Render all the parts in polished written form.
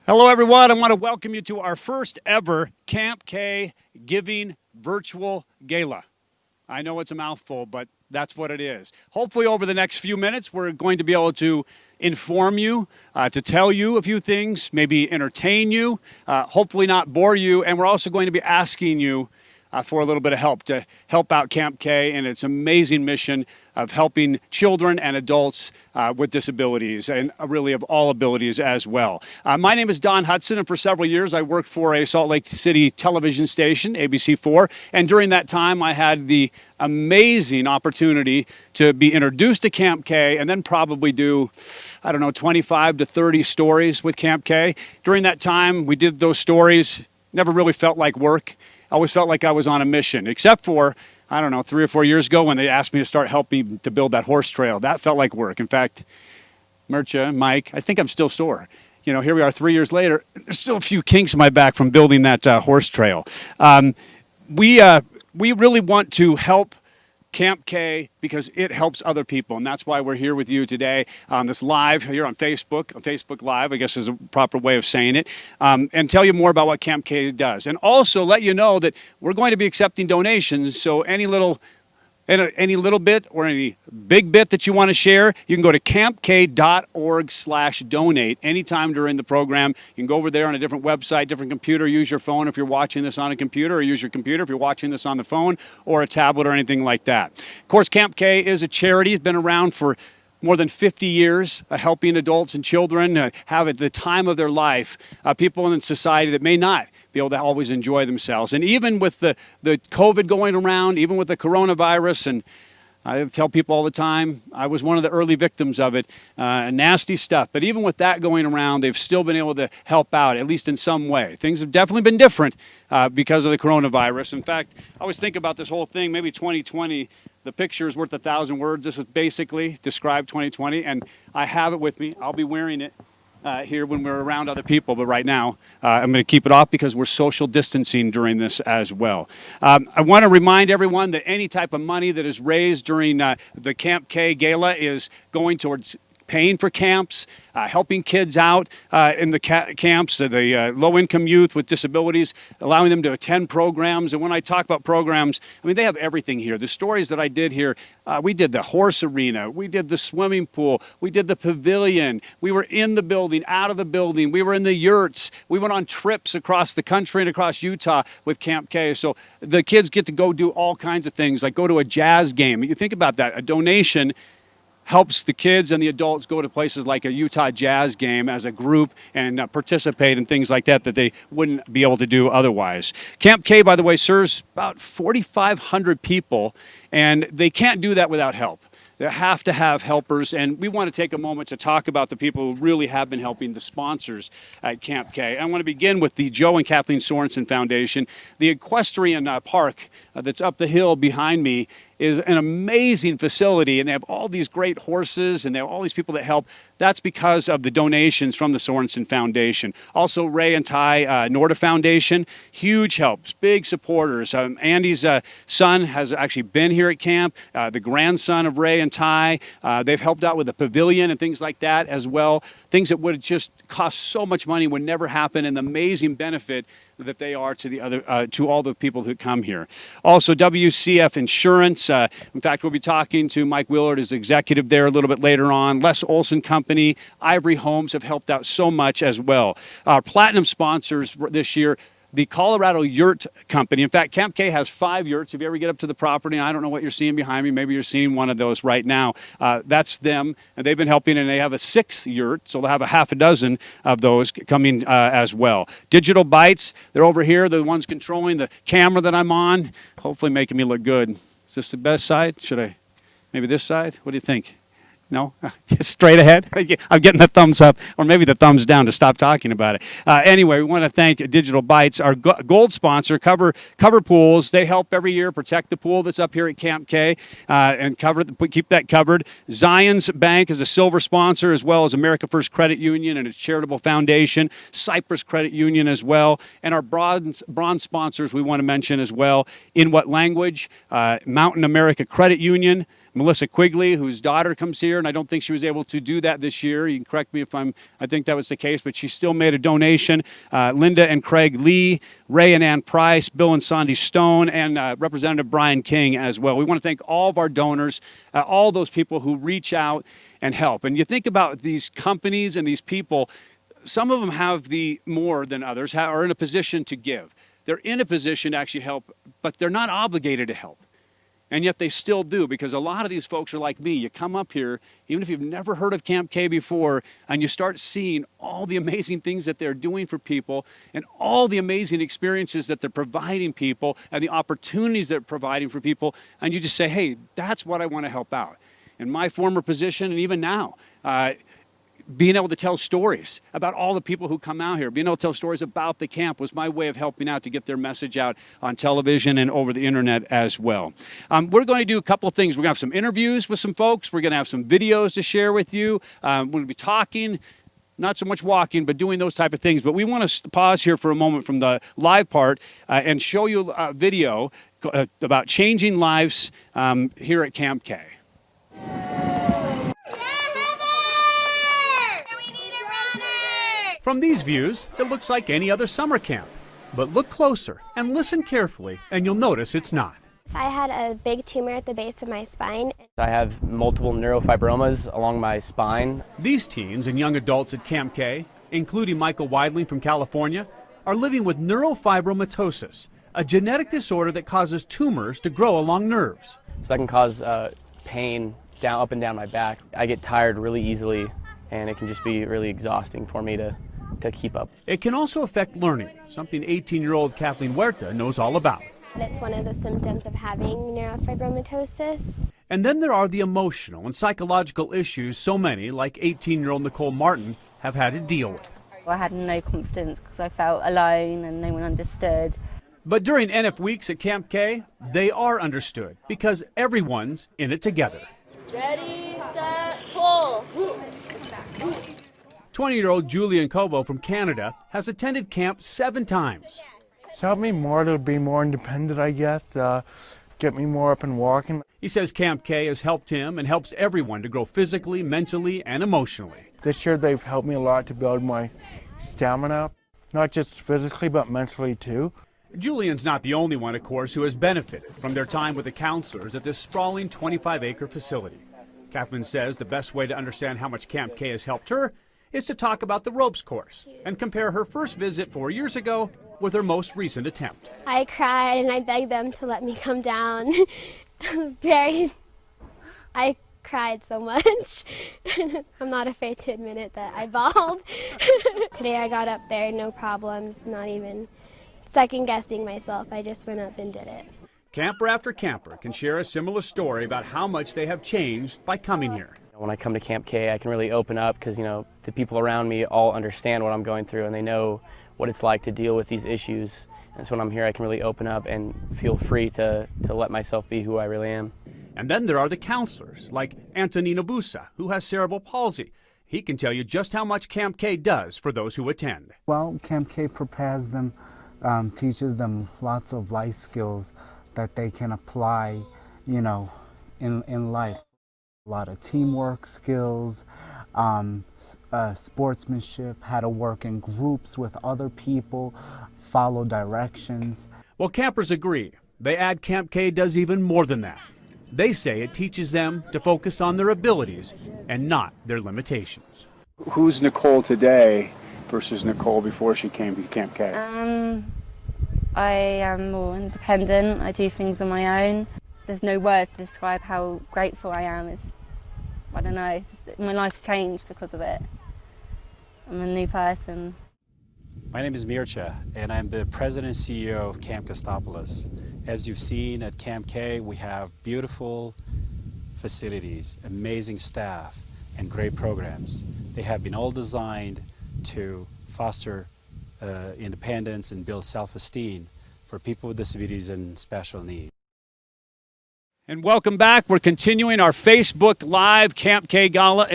Hello, everyone. I want to welcome you to our first ever CampK Giving Virtual Gala. I know it's a mouthful, but that's what it is. Hopefully, over the next few minutes, we're going to be able to inform you, to tell you a few things, maybe entertain you, hopefully not bore you, and we're also going to be asking you for a little bit of help to help out CampK and its amazing mission of helping children and adults with disabilities, and really of all abilities as well. My name is Don Hudson, and for several years I worked for a Salt Lake City television station, ABC4, and during that time I had the amazing opportunity to be introduced to CampK and then probably do, 25 to 30 stories with CampK. During that time, we did those stories, never really felt like work. I always felt like I was on a mission, except for, 3 or 4 years ago when they asked me to start helping to build that horse trail. That felt like work. In fact, Mircha, Mike, I think I'm still sore. Here we are 3 years later. There's still a few kinks in my back from building that horse trail. We really want to help CampK because it helps other people, and that's why we're here with you today on this live here on Facebook Live, I guess is a proper way of saying it, and tell you more about what CampK does. And also let you know that we're going to be accepting donations, so any little bit or any big bit that you want to share, you can go to campk.org/donate anytime during the program. You can go over there on a different website, different computer, use your phone if you're watching this on a computer, or use your computer if you're watching this on the phone or a tablet or anything like that. Of course, CampK is a charity. It's been around for more than 50 years, helping adults and children have at the time of their life people in society that may not be able to always enjoy themselves. And even with the COVID going around, even with the coronavirus, and I tell people all the time, I was one of the early victims of it, nasty stuff. But even with that going around, they've still been able to help out, at least in some way. Things have definitely been different because of the coronavirus. In fact, I always think about this whole thing, maybe 2020, the picture is worth 1,000 words. This was basically described 2020, and I have it with me. I'll be wearing it here when we're around other people, but right now I'm going to keep it off because we're social distancing during this as well. I want to remind everyone that any type of money that is raised during the CampK Gala is going towards paying for camps, helping kids out in the camps, the low-income youth with disabilities, allowing them to attend programs. And when I talk about programs, they have everything here. The stories that I did here, we did the horse arena, we did the swimming pool, we did the pavilion, we were in the building, out of the building, we were in the yurts, we went on trips across the country and across Utah with CampK. So the kids get to go do all kinds of things, like go to a jazz game. You think about that, a donation helps the kids and the adults go to places like a Utah Jazz game as a group and participate in things like that they wouldn't be able to do otherwise. CampK, by the way, serves about 4,500 people, and they can't do that without help. They have to have helpers, and we want to take a moment to talk about the people who really have been helping, the sponsors at CampK. I want to begin with the Joe and Kathleen Sorensen Foundation. The equestrian park that's up the hill behind me is an amazing facility, and they have all these great horses, and they have all these people that help. That's because of the donations from the Sorensen Foundation. Also, Ray and Ty Norda Foundation, huge helps, big supporters. Andy's son has actually been here at camp, the grandson of Ray and Ty. They've helped out with the pavilion and things like that as well. Things that would just cost so much money would never happen, and the amazing benefit that they are to the other, to all the people who come here. Also, WCF Insurance. In fact, we'll be talking to Mike Willard, his executive there, a little bit later on. Les Olson Company, Ivory Homes have helped out so much as well. Our platinum sponsors this year, the Colorado Yurt Company. In fact, CampK has 5 yurts. If you ever get up to the property, and I don't know what you're seeing behind me, maybe you're seeing one of those right now. That's them, and they've been helping, and they have a 6th yurt, so they'll have a half a dozen of those coming as well. Digital Bites, they're over here. They're the ones controlling the camera that I'm on, hopefully making me look good. Is this the best side? Should I, maybe this side? What do you think? No? Just straight ahead? I'm getting the thumbs up, or maybe the thumbs down to stop talking about it. Anyway, we want to thank Digital Bites, our gold sponsor, Cover Pools. They help every year protect the pool that's up here at CampK and keep that covered. Zions Bank is a silver sponsor, as well as America First Credit Union and its charitable foundation, Cypress Credit Union as well. And our bronze sponsors we want to mention as well. In what language? Mountain America Credit Union, Melissa Quigley, whose daughter comes here, and I don't think she was able to do that this year. You can correct me if I think that was the case, but she still made a donation. Linda and Craig Lee, Ray and Ann Price, Bill and Sandy Stone, and Representative Brian King as well. We want to thank all of our donors, all those people who reach out and help. And you think about these companies and these people, some of them have the more than others, are in a position to give. They're in a position to actually help, but they're not obligated to help. And yet they still do, because a lot of these folks are like me. You come up here, even if you've never heard of CampK before, and you start seeing all the amazing things that they're doing for people and all the amazing experiences that they're providing people and the opportunities they're providing for people. And you just say, hey, that's what I want to help out. In my former position, and even now, being able to tell stories about all the people who come out here, being able to tell stories about the camp was my way of helping out to get their message out on television and over the internet as well. We're going to do a couple of things. We're going to have some interviews with some folks. We're going to have some videos to share with you. We're going to be talking, not so much walking, but doing those type of things. But we want to pause here for a moment from the live part and show you a video about changing lives here at CampK. From these views, it looks like any other summer camp. But look closer and listen carefully, and you'll notice it's not. I had a big tumor at the base of my spine. I have multiple neurofibromas along my spine. These teens and young adults at CampK, including Michael Weidling from California, are living with neurofibromatosis, a genetic disorder that causes tumors to grow along nerves. So that can cause pain up and down my back. I get tired really easily, and it can just be really exhausting for me to keep up. It can also affect learning, something 18-year-old Kathleen Huerta knows all about. It's one of the symptoms of having neurofibromatosis. And then there are the emotional and psychological issues so many, like 18-year-old Nicole Martin, have had to deal with. I had no confidence because I felt alone and no one understood. But during NF weeks at CampK, they are understood because everyone's in it together. Ready, set, pull. 20-year-old Julian Cobo from Canada has attended camp 7 times. It's helped me more to be more independent, I guess, get me more up and walking. He says CampK has helped him and helps everyone to grow physically, mentally, and emotionally. This year they've helped me a lot to build my stamina, not just physically but mentally too. Julian's not the only one, of course, who has benefited from their time with the counselors at this sprawling 25-acre facility. Kathleen says the best way to understand how much CampK has helped her is to talk about the ropes course and compare her first visit 4 years ago with her most recent attempt. I cried and I begged them to let me come down. I cried so much. I'm not afraid to admit it that I bawled. Today I got up there, no problems, not even second guessing myself. I just went up and did it. Camper after camper can share a similar story about how much they have changed by coming here. When I come to CampK, I can really open up because, the people around me all understand what I'm going through and they know what it's like to deal with these issues. And so when I'm here, I can really open up and feel free to let myself be who I really am. And then there are the counselors, like Antonino Busa, who has cerebral palsy. He can tell you just how much CampK does for those who attend. Well, CampK prepares them, teaches them lots of life skills that they can apply, in life. A lot of teamwork skills, sportsmanship, how to work in groups with other people, follow directions. Well, campers agree. They add CampK does even more than that. They say it teaches them to focus on their abilities and not their limitations. Who's Nicole today versus Nicole before she came to CampK? I am more independent. I do things on my own. There's no words to describe how grateful I am. I don't know, my life's changed because of it. I'm a new person. My name is Mircea, and I'm the president and CEO of Camp Costopolis. As you've seen at CampK, we have beautiful facilities, amazing staff, and great programs. They have been all designed to foster independence and build self-esteem for people with disabilities and special needs. And welcome back. We're continuing our Facebook Live CampK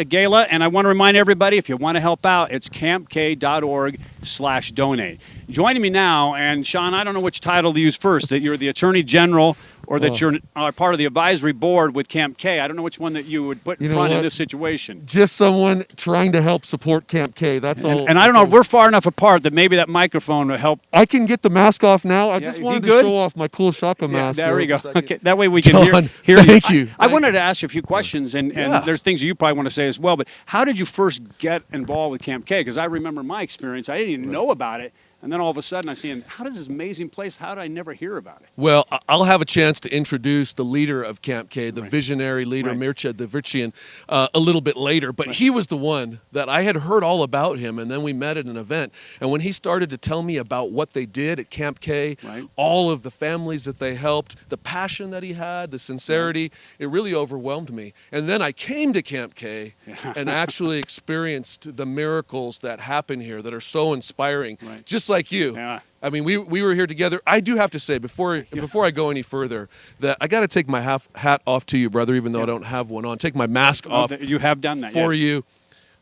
Gala, and I want to remind everybody, if you want to help out, it's campk.org/donate. Joining me now, and Sean, I don't know which title to use first, that you're the Attorney General or that you're part of the advisory board with CampK. I don't know which one that you would put in front in this situation. Just someone trying to help support CampK. That's all. And I don't know, we're far enough apart that maybe that microphone will help. I can get the mask off now. I just wanted to show off my cool shaka mask. There we go. Okay, that way we can hear you. Thank you. I wanted to ask you a few questions, and there's things you probably want to say as well, but how did you first get involved with CampK? Because I remember my experience. I didn't even know about it. And then all of a sudden I see, how does this amazing place, how did I never hear about it? Well, I'll have a chance to introduce the leader of CampK, the visionary leader, Mircea Davician, a little bit later. But he was the one that I had heard all about him, and then we met at an event. And when he started to tell me about what they did at CampK, all of the families that they helped, the passion that he had, the sincerity, it really overwhelmed me. And then I came to CampK and actually experienced the miracles that happen here that are so inspiring. Just like you. I mean, we were here together. I do have to say, before I go any further, that I got to take my hat off to you, brother, even though I don't have one on. Take my mask off. You have done that, for you,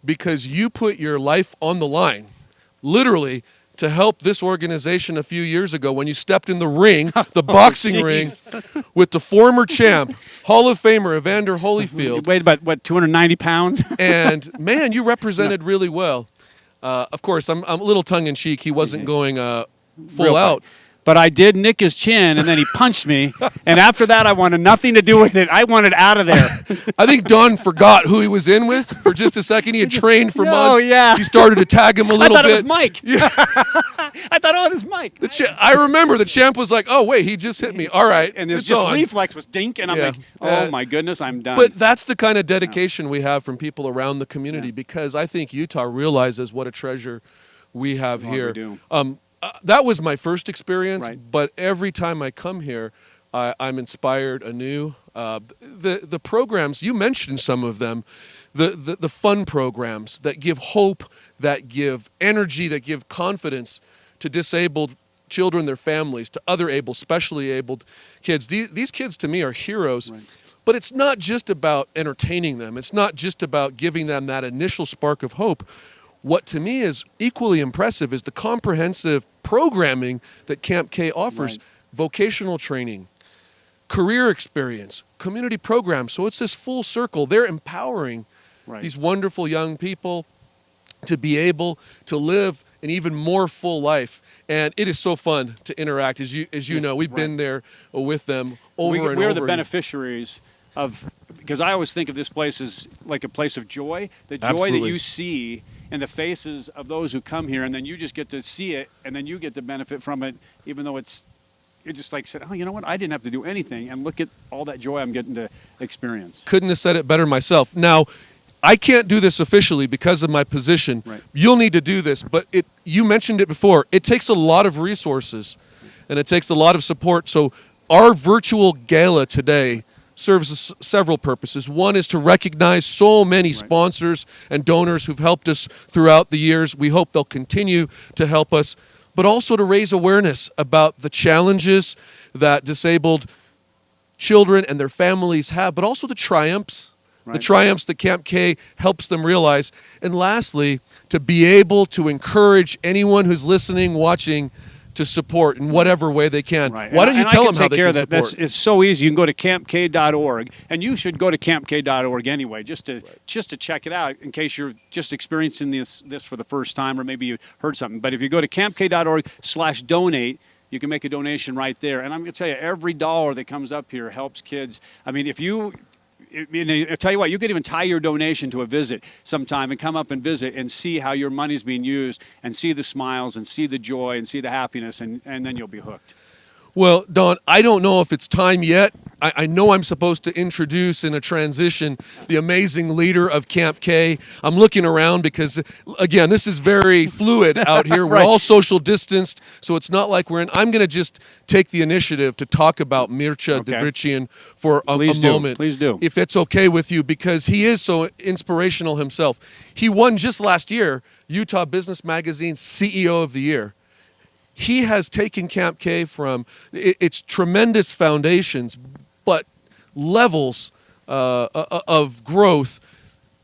because you put your life on the line, literally, to help this organization a few years ago when you stepped in the ring, the boxing ring, with the former champ, Hall of Famer Evander Holyfield. You weighed about, what, 290 pounds? And, man, you represented really well. Of course, I'm a little tongue-in-cheek. He wasn't going full out. But I did nick his chin, and then he punched me. And after that, I wanted nothing to do with it. I wanted out of there. I think Don forgot who he was in with for just a second. He had trained for months. Oh, yeah. He started to tag him a little bit. I thought it was Mike. I thought, it was Mike. I remember the champ was like, oh, wait, he just hit me. All right. And his reflex was dink, and I'm like, oh, my goodness, I'm done. But that's the kind of dedication we have from people around the community because I think Utah realizes what a treasure we have here. We do. That was my first experience, but every time I come here, I'm inspired anew. The programs, you mentioned some of them, the fun programs that give hope, that give energy, that give confidence to disabled children, their families, to other specially abled kids. These kids to me are heroes. But it's not just about entertaining them. It's not just about giving them that initial spark of hope. What to me is equally impressive is the comprehensive programming that CampK offers, vocational training, career experience, community programs. So it's this full circle. They're empowering these wonderful young people to be able to live an even more full life. And it is so fun to interact. As you know, we've been there with them over and over. We're the beneficiaries of, because I always think of this place as like a place of joy. The joy that you see in the faces of those who come here, and then you just get to see it, and then you get to benefit from it, even though you're just like said, oh, you know what? I didn't have to do anything, and look at all that joy I'm getting to experience. Couldn't have said it better myself. Now, I can't do this officially because of my position. You'll need to do this, but you mentioned it before. It takes a lot of resources, and it takes a lot of support. So our virtual gala today serves several purposes. One is to recognize so many sponsors and donors who've helped us throughout the years. We hope they'll continue to help us, but also to raise awareness about the challenges that disabled children and their families have, but also the triumphs. The triumphs that CampK helps them realize. And lastly, to be able to encourage anyone who's listening, watching, to support in whatever way they can. Why don't you tell them how they can support? It's so easy. You can go to campk.org, and you should go to campk.org anyway, just to check it out in case you're just experiencing this for the first time, or maybe you heard something. But if you go to campk.org/donate, you can make a donation right there. And I'm going to tell you, every dollar that comes up here helps kids. I mean, I'll tell you what, you could even tie your donation to a visit sometime and come up and visit and see how your money's being used and see the smiles and see the joy and see the happiness, and then you'll be hooked. Well, Don, I don't know if it's time yet. I know I'm supposed to introduce in a transition the amazing leader of CampK. I'm looking around because, again, this is very fluid out here. We're all social distanced, so it's not like we're in. I'm going to just take the initiative to talk about Mircea Davician for a moment. Please do. If it's okay with you, because he is so inspirational himself. He won just last year Utah Business Magazine's CEO of the Year. He has taken CampK from its tremendous foundations, but levels of growth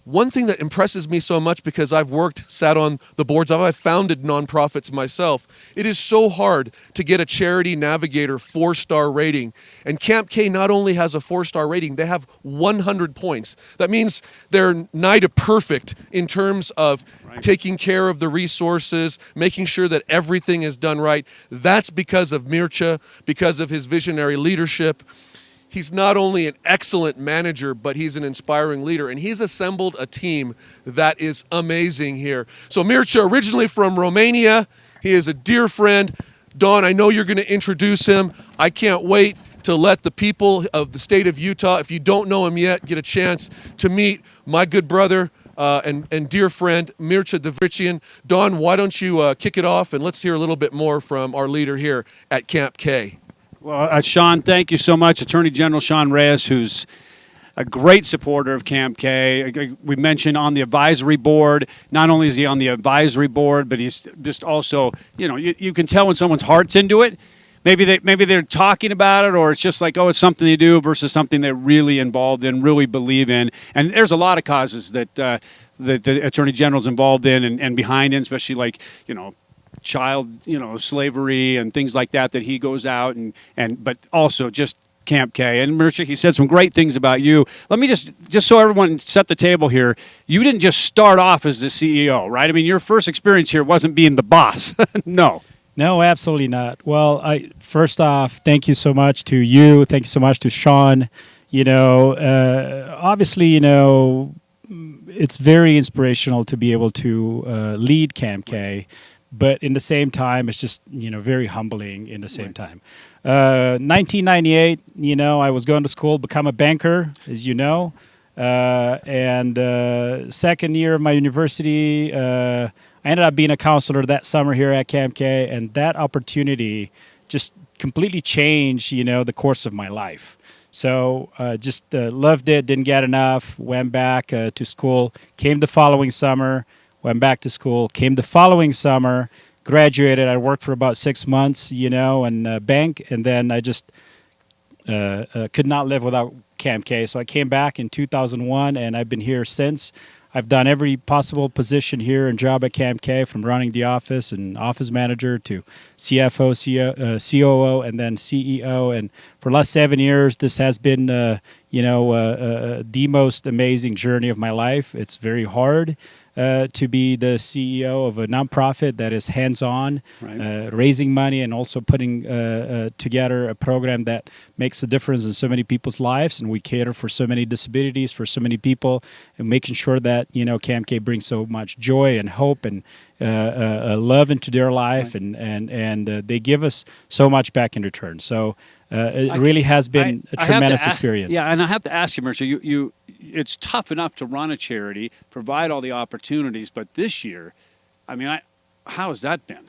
one thing that impresses me so much, because I've sat on the boards, I've founded nonprofits myself, it is so hard to get a Charity Navigator 4-star rating. And CampK not only has a 4-star rating, they have 100 points. That means they're nigh to perfect in terms of taking care of the resources, making sure that everything is done right. That's because of Mircea, because of his visionary leadership. He's not only an excellent manager, but he's an inspiring leader, and he's assembled a team that is amazing here. So Mircea, originally from Romania, he is a dear friend. Dawn, I know you're going to introduce him. I can't wait to let the people of the state of Utah, if you don't know him yet, get a chance to meet my good brother and dear friend, Mircea Davrician. Dawn, why don't you kick it off, and let's hear a little bit more from our leader here at CampK. Well, Sean, thank you so much. Attorney General Sean Reyes, who's a great supporter of CampK. We mentioned on the advisory board. Not only is he on the advisory board, but he's just also, you can tell when someone's heart's into it. Maybe they're talking about it, or it's just like, oh, it's something they do versus something they're really involved in, really believe in. And there's a lot of causes that the Attorney General's involved in and behind in, especially like, child, slavery and things like that he goes out but also just CampK. And Mircea, he said some great things about you. Let me just so everyone set the table here. You didn't just start off as the CEO, right? I mean, your first experience here wasn't being the boss. No. No, absolutely not. Well, first off, thank you so much to you. Thank you so much to Sean. Obviously, it's very inspirational to be able to lead CampK. But in the same time, it's just, very humbling in the same time. 1998, I was going to school, become a banker, as you know. And second year of my university, I ended up being a counselor that summer here at CampK. And that opportunity just completely changed, the course of my life. So just loved it, didn't get enough, went back to school, came the following summer. Went back to school, came the following summer, graduated. I worked for about 6 months, in a bank, and then I just could not live without CampK. So I came back in 2001, and I've been here since. I've done every possible position here and job at CampK, from running the office and office manager to CFO, COO, and then CEO. And for the last 7 years, this has been, the most amazing journey of my life. It's very hard. To be the CEO of a nonprofit that is hands-on, raising money, and also putting together a program that makes a difference in so many people's lives. And we cater for so many disabilities, for so many people, and making sure that, CampK brings so much joy and hope and love into their life, and they give us so much back in return. So it really has been a tremendous experience. Yeah, and I have to ask you, Mircea, it's tough enough to run a charity, provide all the opportunities, but this year, how has that been?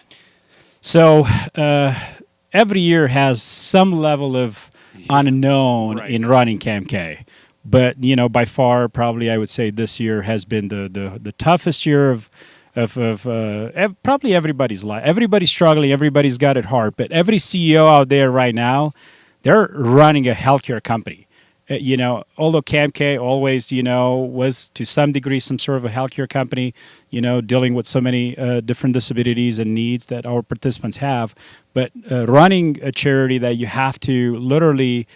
So every year has some level of unknown in running CampK. But, by far, probably I would say this year has been the toughest year of probably everybody's life. Everybody's struggling. Everybody's got it hard. But every CEO out there right now, they're running a healthcare company. Although CampK always, was to some degree some sort of a healthcare company, dealing with so many different disabilities and needs that our participants have. But running a charity that you have to literally,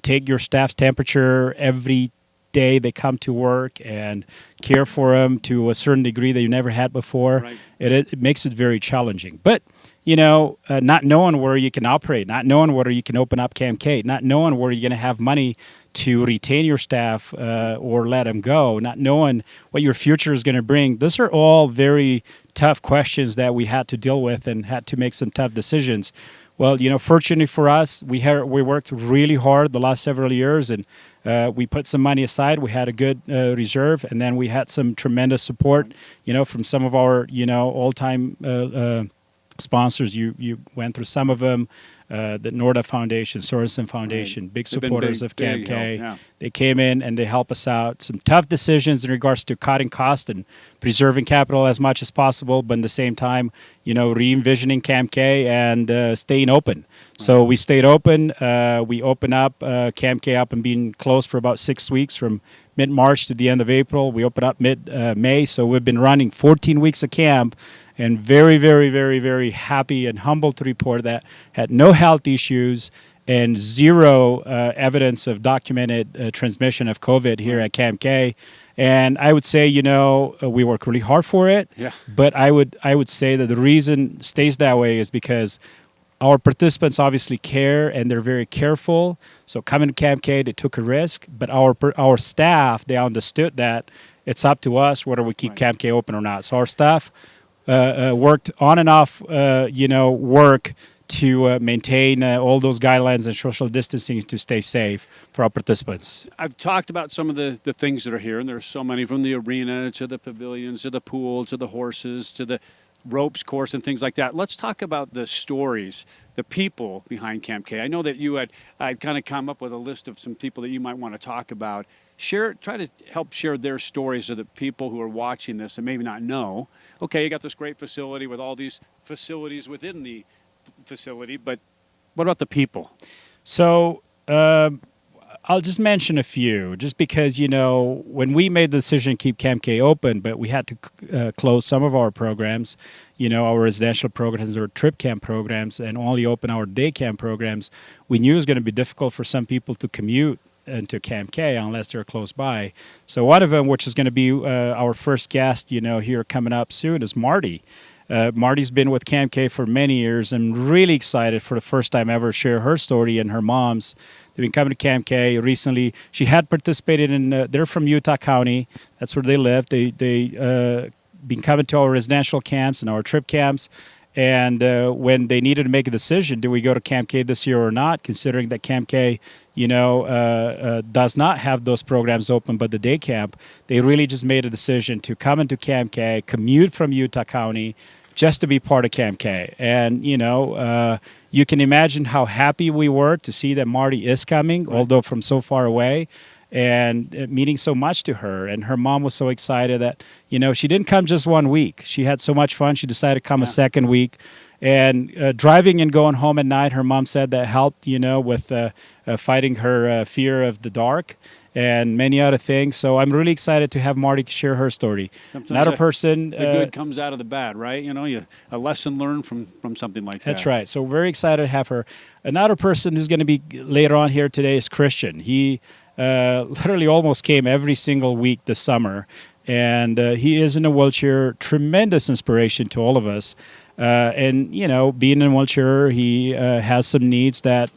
take your staff's temperature every day they come to work and care for them to a certain degree that you never had before, it makes it very challenging. But not knowing where you can operate, not knowing whether you can open up CampK, not knowing where you're going to have money to retain your staff or let them go, not knowing what your future is going to bring. Those are all very tough questions that we had to deal with and had to make some tough decisions. Well, fortunately for us, we worked really hard the last several years, and we put some money aside. We had a good reserve, and then we had some tremendous support, from some of our, all-time sponsors. You went through some of them. the Norda Foundation, Sorensen Foundation, big They've been supporters of big CampK. help, yeah. They came in and they help us out. Some tough decisions in regards to cutting costs and preserving capital as much as possible, but at the same time, re-envisioning CampK and staying open. So we stayed open. We opened up CampK up and being closed for about 6 weeks from mid-March to the end of April. We opened up mid-May. So we've been running 14 weeks of camp, and very, very, very, very happy and humbled to report that had no health issues and zero evidence of documented transmission of COVID here at CampK. And I would say, we work really hard for it. Yeah. But I would say that the reason stays that way is because our participants obviously care and they're very careful. So coming to CampK, they took a risk, but our staff, they understood that it's up to us whether we keep CampK open or not. So our staff worked on and off, work to maintain all those guidelines and social distancing to stay safe for our participants. I've talked about some of the things that are here, and there's so many, from the arena to the pavilions to the pool to the horses to the ropes course and things like that. Let's talk about the stories, the people behind CampK. I know that I'd kind of come up with a list of some people that you might want to talk about. Try to help share their stories so that people who are watching this and maybe not know, okay, you got this great facility with all these facilities within the facility, but what about the people? So I'll just mention a few, just because, when we made the decision to keep CampK open, but we had to close some of our programs, our residential programs or trip camp programs, and only open our day camp programs, we knew it was going to be difficult for some people to commute into CampK unless they're close by. So one of them, which is going to be our first guest, here coming up soon, is Marty. Marty's been with CampK for many years. I'm really excited for the first time ever to share her story and her mom's. They've been coming to CampK recently. She had participated in, they're from Utah County. That's where they live. They been coming to our residential camps and our trip camps. And when they needed to make a decision, do we go to CampK this year or not, considering that CampK, does not have those programs open, but the day camp, they really just made a decision to come into CampK, commute from Utah County, just to be part of CampK. And, you can imagine how happy we were to see that Marty is coming, although from so far away, and meaning so much to her. And her mom was so excited that, she didn't come just 1 week. She had so much fun. She decided to come a second week. And driving and going home at night, her mom said that helped, with fighting her fear of the dark and many other things. So I'm really excited to have Marty share her story. Sometimes Another person... the good comes out of the bad, right? A lesson learned from something like that. That's right. So very excited to have her. Another person who's going to be later on here today is Christian. He literally almost came every single week this summer. And he is in a wheelchair, tremendous inspiration to all of us. And, being in a wheelchair, he has some needs that,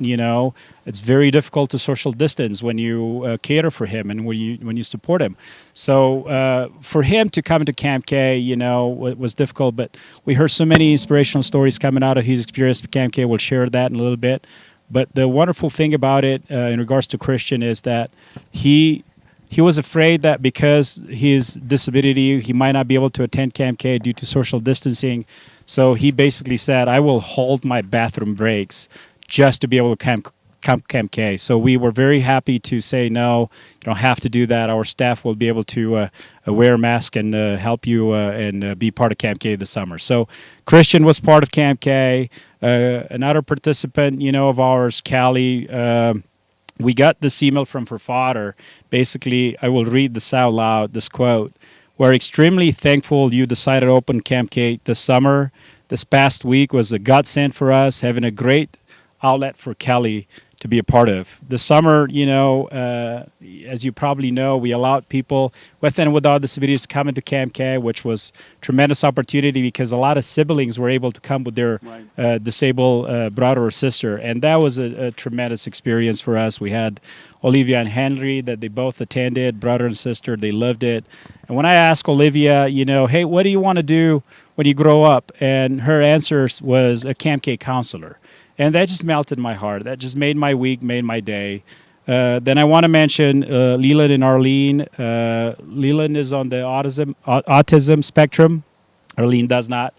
it's very difficult to social distance when you cater for him and when you support him. So for him to come to CampK, was difficult. But we heard so many inspirational stories coming out of his experience at CampK. We'll share that in a little bit. But the wonderful thing about it in regards to Christian is that he was afraid that because his disability, he might not be able to attend CampK due to social distancing. So he basically said, I will hold my bathroom breaks just to be able to come CampK. So we were very happy to say, no, you don't have to do that. Our staff will be able to wear a mask and help you and be part of CampK this summer. So Christian was part of CampK. Another participant, of ours, Callie, we got this email from her father. Basically, I will read this out loud, this quote. We're extremely thankful you decided to open CampK this summer. This past week was a godsend for us, having a great outlet for Kelly to be a part of. This summer, as you probably know, we allowed people with and without disabilities to come into CampK, which was a tremendous opportunity because a lot of siblings were able to come with their disabled brother or sister. And that was a tremendous experience for us. We had Olivia and Henry that they both attended, brother and sister. They loved it. And when I asked Olivia, hey, what do you want to do when you grow up? And her answer was a CampK counselor. And that just melted my heart. That just made my week, made my day. Then I want to mention Leland and Arlene. Leland is on the autism spectrum. Arlene does not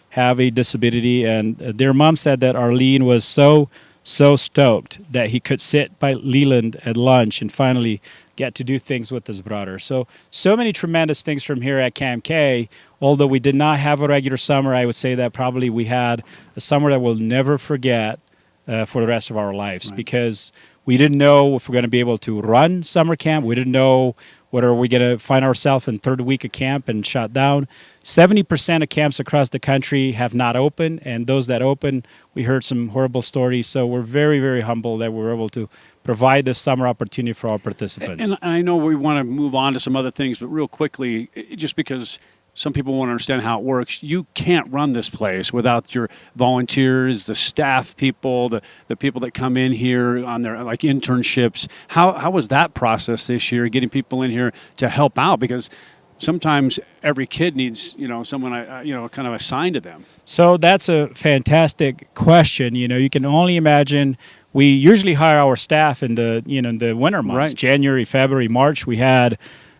have a disability. And their mom said that Arlene was so so stoked that he could sit by Leland at lunch and finally get to do things with his brother. So many tremendous things from here at CampK. Although we did not have a regular summer, I would say that probably we had a summer that we'll never forget for the rest of our lives, because we didn't know if we're going to be able to run summer camp. We didn't know whether we're going to find ourselves in third week of camp and shut down. 70% of camps across the country have not opened, and those that open, we heard some horrible stories. So we're very, very humble that we're able to provide this summer opportunity for our participants. And I know we want to move on to some other things, but real quickly, just because some people want to understand how it works, you can't run this place without your volunteers, the staff people, the people that come in here on their like internships. How was that process this year, getting people in here to help out? Because sometimes every kid needs, someone, kind of assigned to them. So that's a fantastic question. You can only imagine. We usually hire our staff in the winter months, Right. January, February, March. We had,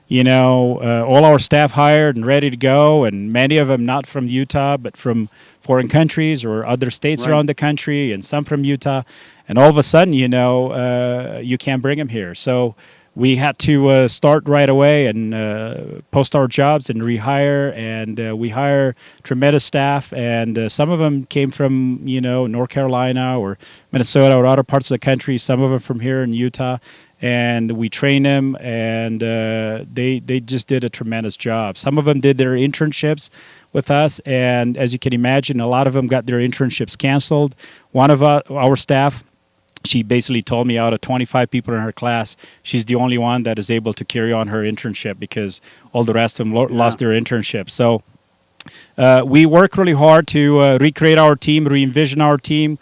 all our staff hired and ready to go, and many of them not from Utah, but from foreign countries or other states Right. around the country, and some from Utah. And all of a sudden, you can't bring them here. So we had to start right away and post our jobs and rehire, and we hire tremendous staff, and some of them came from North Carolina or Minnesota or other parts of the country, some of them from here in Utah, and we train them, and they just did a tremendous job. Some of them did their internships with us, and as you can imagine, a lot of them got their internships canceled. One of our staff, she basically told me out of 25 people in her class, she's the only one that is able to carry on her internship because all the rest of them lost their internship. So we work really hard to recreate our team, re-envision our team,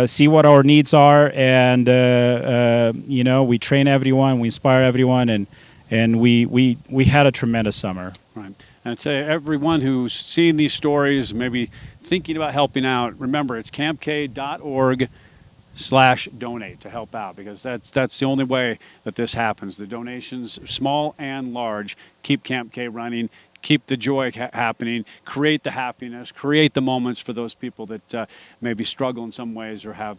see what our needs are, and we train everyone, we inspire everyone, and we had a tremendous summer. Right. And I'd say everyone who's seen these stories, maybe thinking about helping out, remember it's campk.org/donate to help out, because that's the only way that this happens. The donations, small and large, keep CampK running, keep the joy happening, create the happiness, create the moments for those people that maybe struggle in some ways or have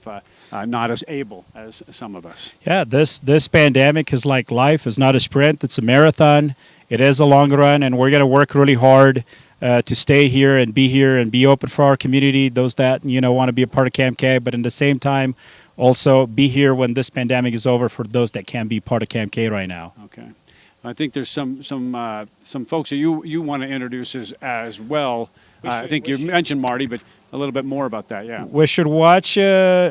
not as able as some of us. Yeah, this pandemic is like life. It's not a sprint, it's a marathon. It is a long run, and we're going to work really hard to stay here and be open for our community, those that want to be a part of CampK, but in the same time also be here when this pandemic is over for those that can't be part of CampK right now. Okay. I think there's some folks that you want to introduce as well. I think you mentioned Marty, but a little bit more about that, yeah. We should watch a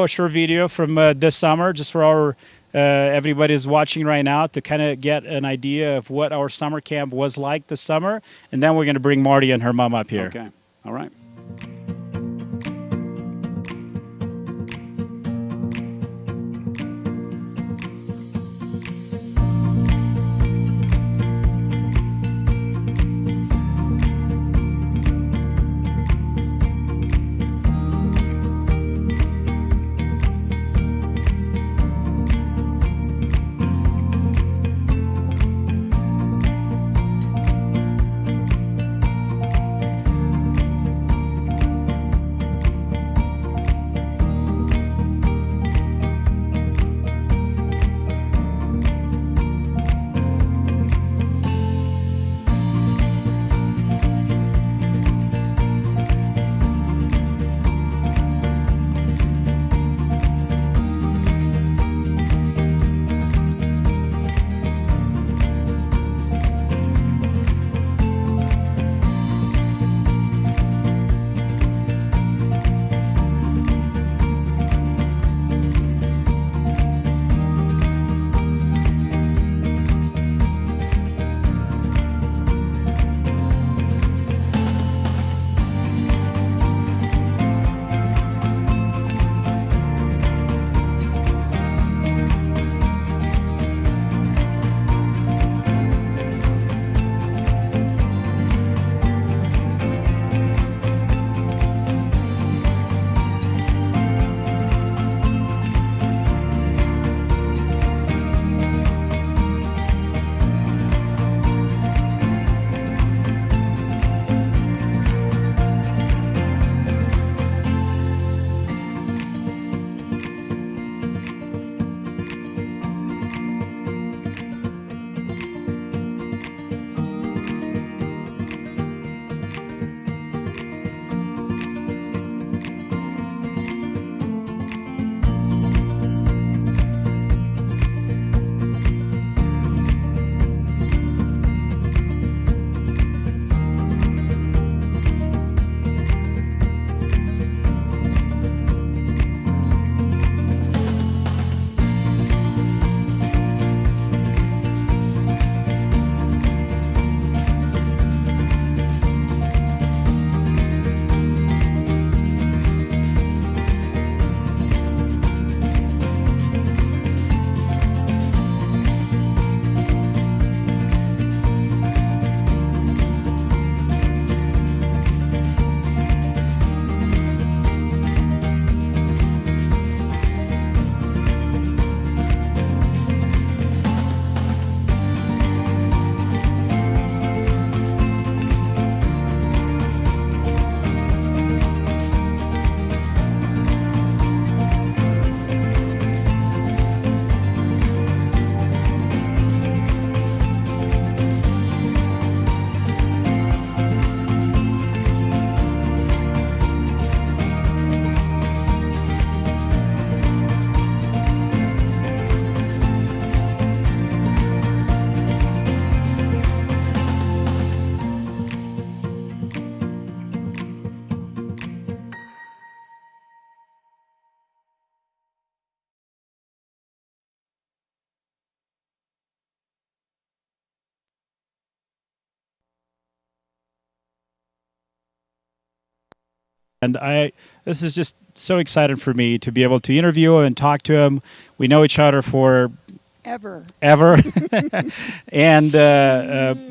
short video from this summer, just for our everybody's watching right now, to kind of get an idea of what our summer camp was like this summer, and then we're going to bring Marty and her mom up here. Okay, all right. And this is just so exciting for me to be able to interview him and talk to him. We know each other for Ever. And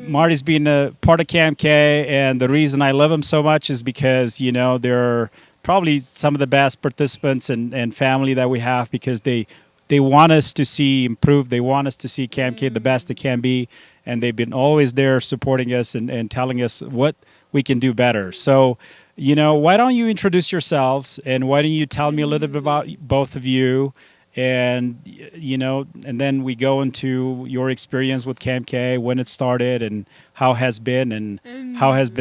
Marty's been a part of CampK, and the reason I love him so much is because, you know, they're probably some of the best participants and family that we have, because they want us to see improve. They want us to see CampK the best it can be, and they've been always there supporting us and telling us what we can do better. So, you know, why don't you introduce yourselves, and why don't you tell me a little bit about both of you? And, you know, and then we go into your experience with CampK, when it started and how has been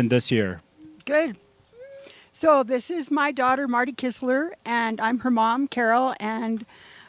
this year. Good. So this is my daughter, Marty Kissler, and I'm her mom, Carol, and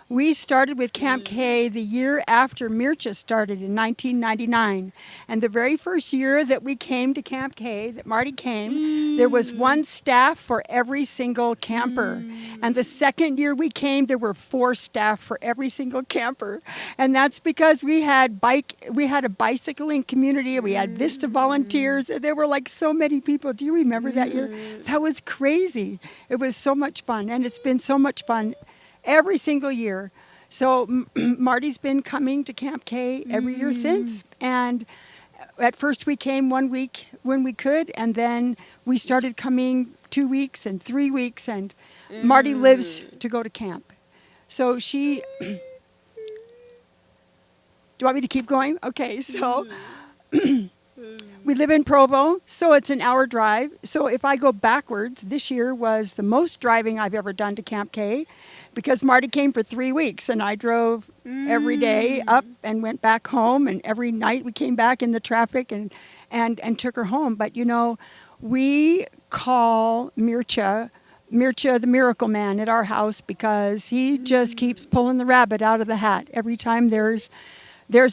we started with CampK the year after Mircea started in 1999. And the very first year that we came to CampK, that Marty came, there was one staff for every single camper. And the second year we came, there were 4 staff for every single camper. And that's because we had a bicycling community, we had Vista volunteers, there were like so many people. Do you remember that year? That was crazy. It was so much fun, and it's been so much fun every single year. So Marty's been coming to CampK every year since. And at first we came 1 week when we could, and then we started coming 2 weeks and 3 weeks, and Marty lives to go to camp. So she... Do you want me to keep going? Okay, so... We live in Provo, so it's an hour drive. So if I go backwards, this year was the most driving I've ever done to CampK, because Marty came for 3 weeks, and I drove every day up and went back home, and every night we came back in the traffic and took her home. But, you know, we call Mircea the Miracle Man at our house, because he just keeps pulling the rabbit out of the hat every time there's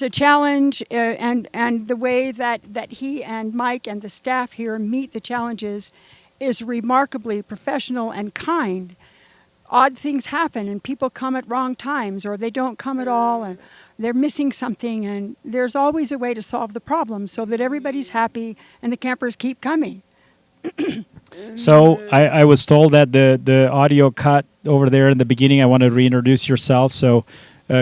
a challenge, and the way that he and Mike and the staff here meet the challenges is remarkably professional and kind. Odd things happen, and people come at wrong times, or they don't come at all, and they're missing something, and there's always a way to solve the problem so that everybody's happy and the campers keep coming. So I was told that the audio cut over there in the beginning. I want to reintroduce yourself. So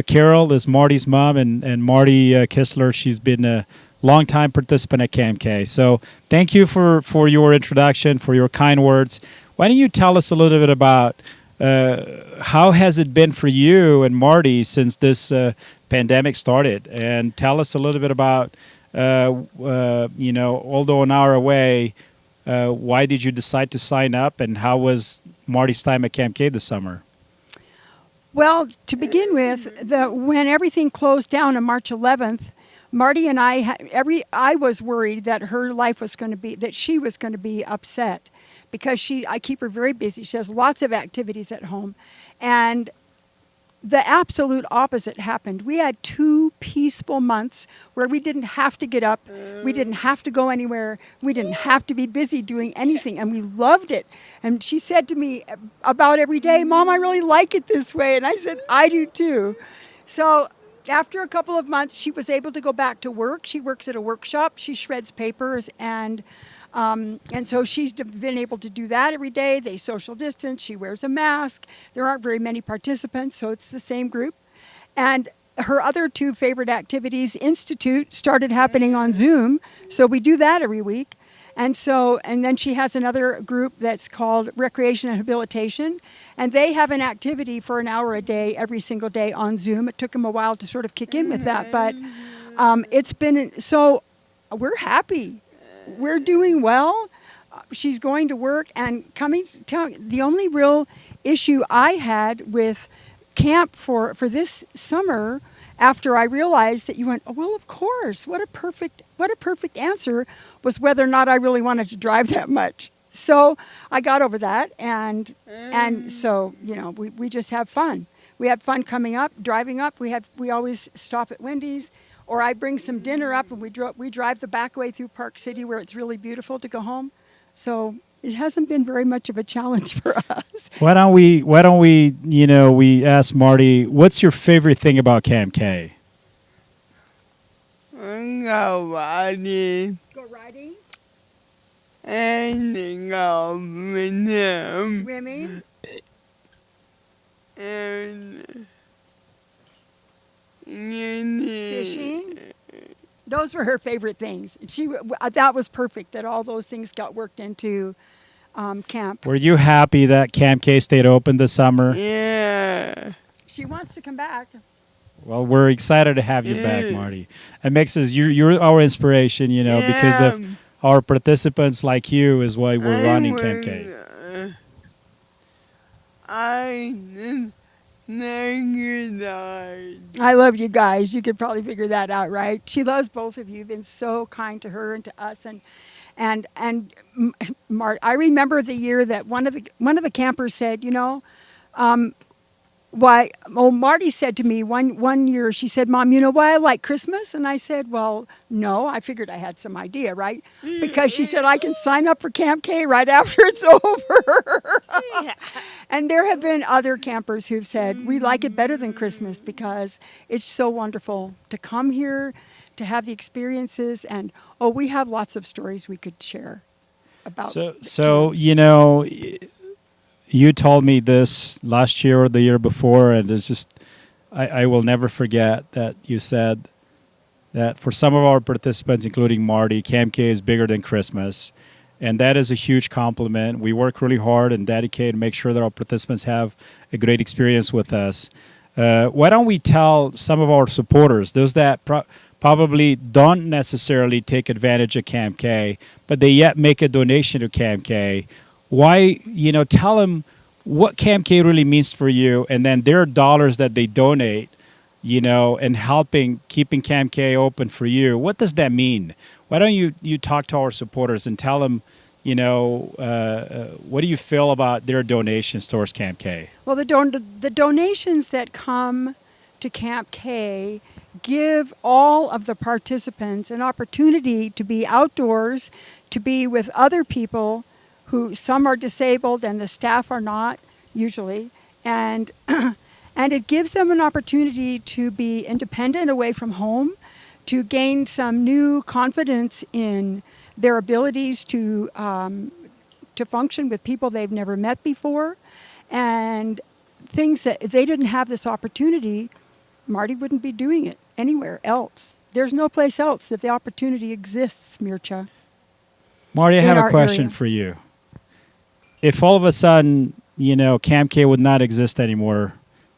Carol is Marty's mom, and Marty Kissler, she's been a longtime participant at CampK. So thank you for your introduction, for your kind words. Why don't you tell us a little bit about how has it been for you and Marty since this pandemic started? And tell us a little bit about, you know, although an hour away, why did you decide to sign up, and how was Marty's time at CampK this summer? Well, to begin with, when everything closed down on March 11th, Marty and I was worried that her life was going to be, that she was going to be upset, because I keep her very busy. She has lots of activities at home. And the absolute opposite happened. We had 2 peaceful months where we didn't have to get up, we didn't have to go anywhere, we didn't have to be busy doing anything, and we loved it. And she said to me about every day, "Mom, I really like it this way." And I said, "I do too." So after a couple of months, she was able to go back to work. She works at a workshop. She shreds papers, and so she's been able to do that every day. They social distance. She wears a mask. There aren't very many participants, so it's the same group. And her other 2 favorite activities, Institute, started happening on Zoom, so we do that every week. And then she has another group that's called Recreation and Habilitation, and they have an activity for an hour a day, every single day on Zoom. It took them a while to sort of kick in with that, but it's been, so we're happy. We're doing well. She's going to work and coming. The only real issue I had with camp for this summer, after I realized that you went, "Oh, well, of course, what a perfect answer," was whether or not I really wanted to drive that much. So I got over that, and so, you know, we just have fun. We had fun coming up, driving up. We always stop at Wendy's, or I bring some dinner up, and we drive the back way through Park City, where it's really beautiful, to go home. So it hasn't been very much of a challenge for us. Why don't we, you know, we ask Marty, what's your favorite thing about CampK? Go riding. Go riding? and golf with him. Swimming. And Fishing. Those were her favorite things. That was perfect that all those things got worked into camp. Were you happy that CampK stayed open this summer? Yeah. She wants to come back. Well, we're excited to have you back, Marty. It makes us, you're our inspiration, you know, because of our participants like you is why we're running CampK. Thank you, guys. I love you guys. You could probably figure that out, right? She loves both of you. You've been so kind to her and to us, and Mart. I remember the year that one of the campers said, you know, why? Oh, Marty said to me one year. She said, "Mom, you know why I like Christmas?" And I said, "Well, no." I figured I had some idea, right? Because she said I can sign up for CampK right after it's over. And there have been other campers who've said we like it better than Christmas because it's so wonderful to come here, to have the experiences, and we have lots of stories we could share about. So you know. You told me this last year or the year before, and it's just, I will never forget that you said that for some of our participants, including Marty, CampK is bigger than Christmas. And that is a huge compliment. We work really hard and dedicate and make sure that our participants have a great experience with us. Why don't we tell some of our supporters, those that probably don't necessarily take advantage of CampK, but they yet make a donation to CampK, why, you know, tell them what CampK really means for you, and then their dollars that they donate, you know, and helping keeping CampK open for you. What does that mean? Why don't you talk to our supporters and tell them, you know, what do you feel about their donations towards CampK? Well, the donations that come to CampK give all of the participants an opportunity to be outdoors, to be with other people who some are disabled and the staff are not usually, and it gives them an opportunity to be independent away from home, to gain some new confidence in their abilities to function with people they've never met before, and things that if they didn't have this opportunity, Marty wouldn't be doing it anywhere else. There's no place else that the opportunity exists, Mircea. Marty, I have a question for you. If all of a sudden, you know, CampK would not exist anymore,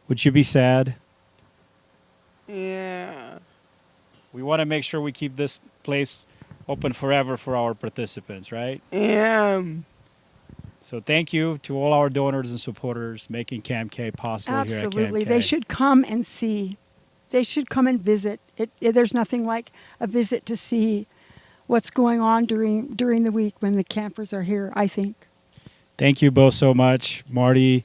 would you be sad? Yeah. We want to make sure we keep this place open forever for our participants, right? Yeah. So thank you to all our donors and supporters making CampK possible here at CampK. Absolutely. They should come and see. They should come and visit. There's nothing like a visit to see what's going on during the week when the campers are here, I think. Thank you both so much. Marty,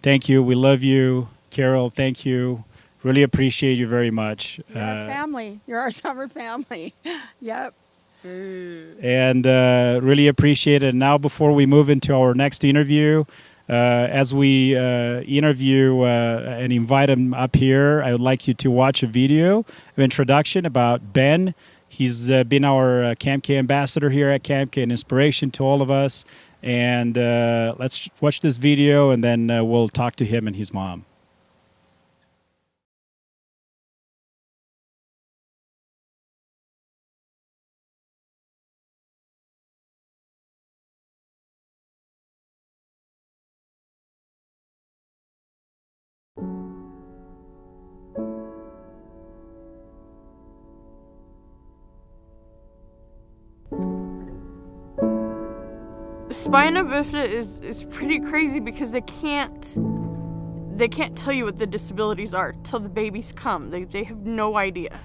thank you. We love you. Carol, thank you. Really appreciate you very much. You're our family. You're our summer family. Yep. And really appreciate it. Now, before we move into our next interview, as we interview and invite him up here, I would like you to watch a video of introduction about Ben. He's been our CampK ambassador here at CampK, an inspiration to all of us. And let's watch this video, and then we'll talk to him and his mom. Spina bifida is pretty crazy because they can't tell you what the disabilities are till the babies come. They have no idea.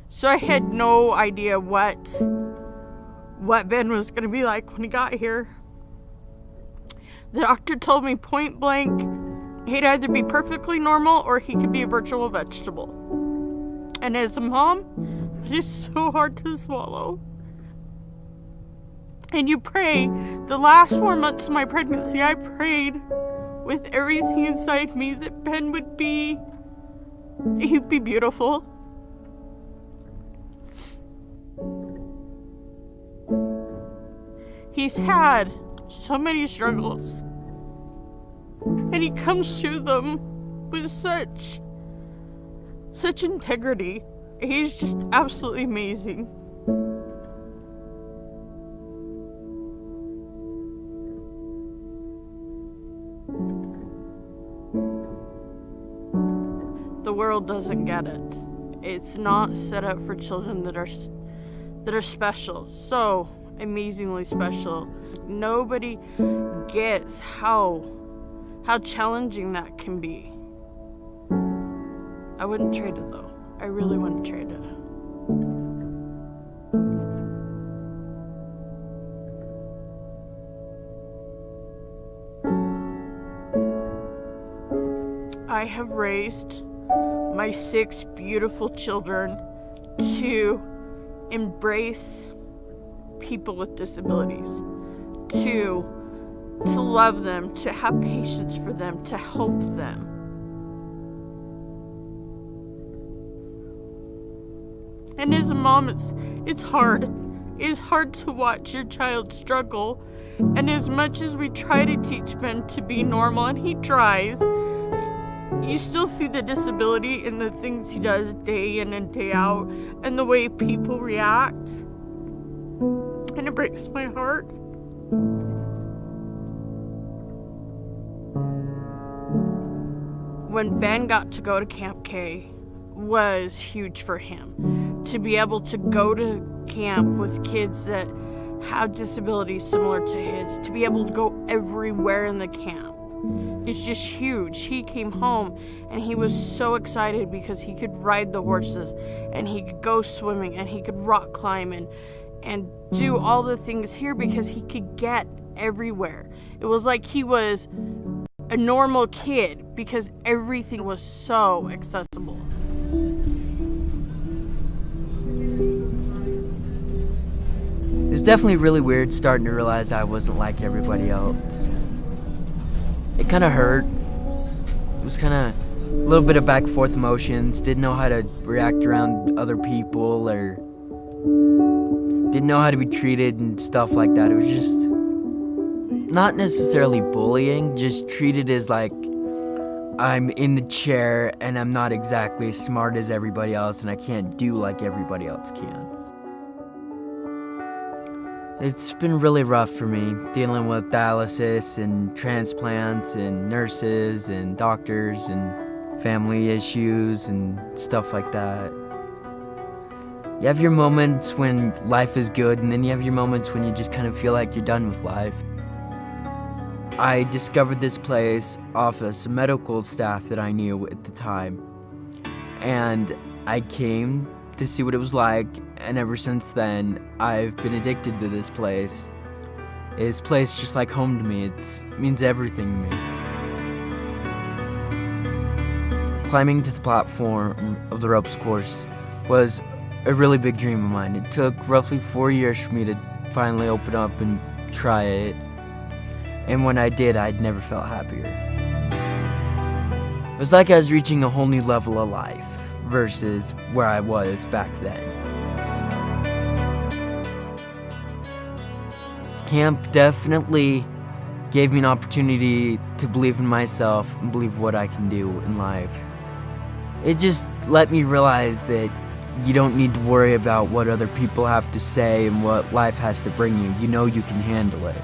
So I had no idea what Ben was gonna be like when he got here. The doctor told me point blank he'd either be perfectly normal or he could be a virtual vegetable. And as a mom, it is so hard to swallow. And you pray. The last 4 months of my pregnancy, I prayed with everything inside me that Ben would be, he'd be beautiful. He's had so many struggles, and he comes through them with such integrity. He's just absolutely amazing. The world doesn't get it. It's not set up for children that are special, so amazingly special. Nobody gets how challenging that can be. I wouldn't trade it though. I really wouldn't trade it. I have raised my 6 beautiful children to embrace people with disabilities, to love them, to have patience for them, to help them. And as a mom, it's hard. It's hard to watch your child struggle. And as much as we try to teach Ben to be normal, and he tries, you still see the disability in the things he does day in and day out, and the way people react. And it breaks my heart. When Ben got to go to CampK was huge for him. To be able to go to camp with kids that have disabilities similar to his, to be able to go everywhere in the camp. It's just huge. He came home and he was so excited because he could ride the horses and he could go swimming and he could rock climb and do all the things here because he could get everywhere. It was like he was a normal kid because everything was so accessible. It was definitely really weird starting to realize I wasn't like everybody else. It kind of hurt. It was kind of a little bit of back and forth emotions. Didn't know how to react around other people or didn't know how to be treated and stuff like that. It was just not necessarily bullying, just treated as like I'm in the chair and I'm not exactly as smart as everybody else and I can't do like everybody else can. It's been really rough for me, dealing with dialysis and transplants and nurses and doctors and family issues and stuff like that. You have your moments when life is good, and then you have your moments when you just kind of feel like you're done with life. I discovered this place off of some medical staff that I knew at the time, and I came to see what it was like, and ever since then, I've been addicted to this place. This place is just like home to me. It means everything to me. Climbing to the platform of the ropes course was a really big dream of mine. It took roughly 4 years for me to finally open up and try it. And when I did, I'd never felt happier. It was like I was reaching a whole new level of life versus where I was back then. Camp definitely gave me an opportunity to believe in myself and believe what I can do in life. It just let me realize that you don't need to worry about what other people have to say and what life has to bring you. You know you can handle it.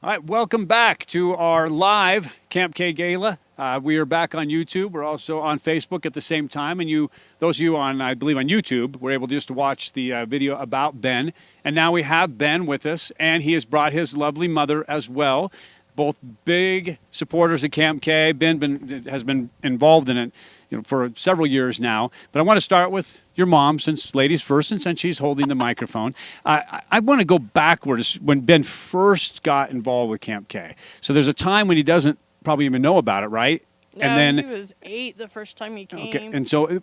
All right, welcome back to our live CampK Gala. We are back on YouTube. We're also on Facebook at the same time. And those of you on, I believe, on YouTube, were able just to watch the video about Ben. And now we have Ben with us, and he has brought his lovely mother as well. Both big supporters of CampK. Ben has been involved in it for several years now. But I want to start with your mom, since ladies first, and since she's holding the microphone. I want to go backwards when Ben first got involved with CampK. So there's a time when he doesn't probably even know about it, right? No, and then he was 8 the first time he came. Okay, and so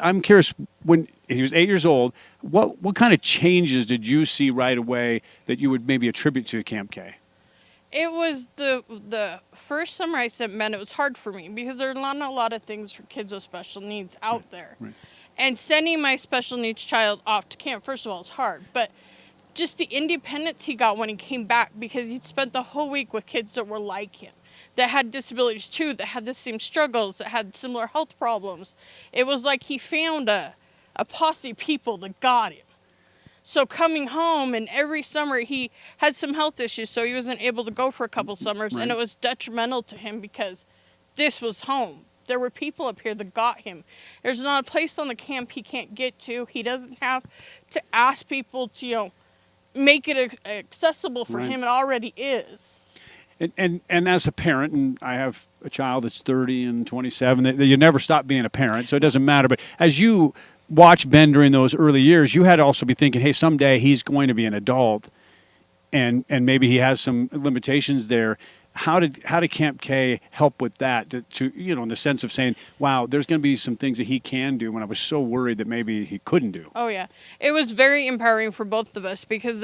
I'm curious, when he was 8 years old, what kind of changes did you see right away that you would maybe attribute to CampK? It was the first summer I sent Ben. It was hard for me because there are not a lot of things for kids with special needs out there. Right. And sending my special needs child off to camp, first of all, it's hard. But just the independence he got when he came back, because he'd spent the whole week with kids that were like him, that had disabilities too, that had the same struggles, that had similar health problems. It was like he found a posse of people that got him. So coming home, and every summer he had some health issues, so he wasn't able to go for a couple summers, Right. and it was detrimental to him because this was home. There were people up here that got him. There's not a place on the camp he can't get to. He doesn't have to ask people to, make it accessible for Right. him. It already is. And as a parent, and I have a child that's 30 and 27, that you never stop being a parent, so it doesn't matter. But as you watch Ben during those early years, you had to also be thinking, hey, someday he's going to be an adult, and maybe he has some limitations there. How did CampK help with that? To in the sense of saying, wow, there's going to be some things that he can do when I was so worried that maybe he couldn't do. Oh yeah, it was very empowering for both of us because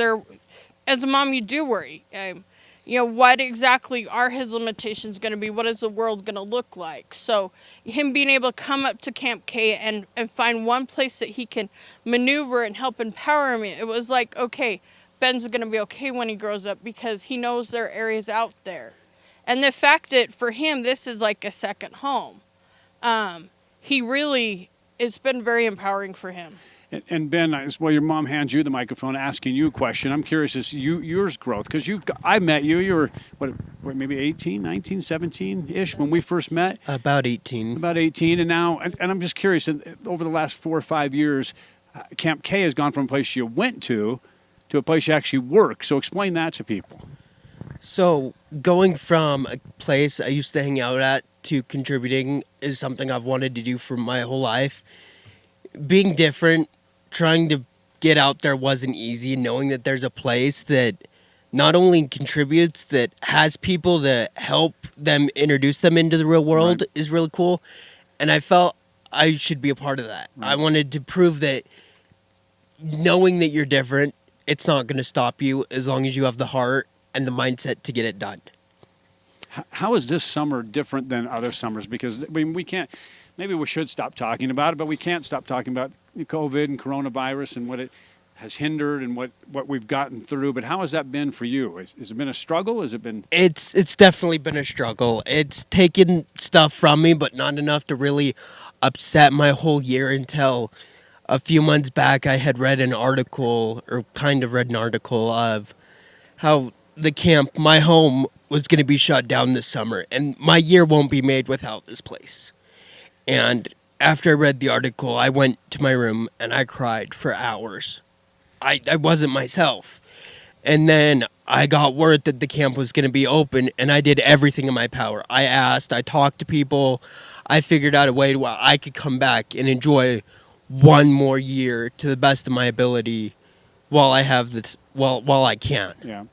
as a mom, you do worry. What exactly are his limitations going to be? What is the world going to look like? So him being able to come up to CampK and find one place that he can maneuver and help empower me, it was like, okay, Ben's going to be okay when he grows up because he knows there are areas out there. And the fact that for him, this is like a second home, it's been very empowering for him. And Ben, your mom hands you the microphone, asking you a question. I'm curious as yours growth, because I met you. You were what maybe 18, 19, 17-ish when we first met. About 18. About 18, and now, and I'm just curious. Over the last 4 or 5 years, CampK has gone from a place you went to a place you actually work. So explain that to people. So going from a place I used to hang out at to contributing is something I've wanted to do for my whole life. Being different, trying to get out there wasn't easy, and knowing that there's a place that not only contributes, that has people that help them introduce them into the real world is really cool. And I felt I should be a part of that. I wanted to prove that knowing that you're different, it's not going to stop you as long as you have the heart and the mindset to get it done. How is this summer different than other summers? Because we can't, maybe we should stop talking about it, but we can't stop talking about COVID and coronavirus and what it has hindered and what we've gotten through. But how has that been for you? Has it been a struggle? Has it been? It's definitely been a struggle. It's taken stuff from me, but not enough to really upset my whole year until a few months back I had read an article of how the camp, my home, was going to be shut down this summer, and my year won't be made without this place. And after I read the article, I went to my room and I cried for hours. I wasn't myself. And then I got word that the camp was going to be open, and I did everything in my power. I asked, I talked to people, I figured out a way to I could come back and enjoy one more year to the best of my ability while I have this, while I can. Yeah.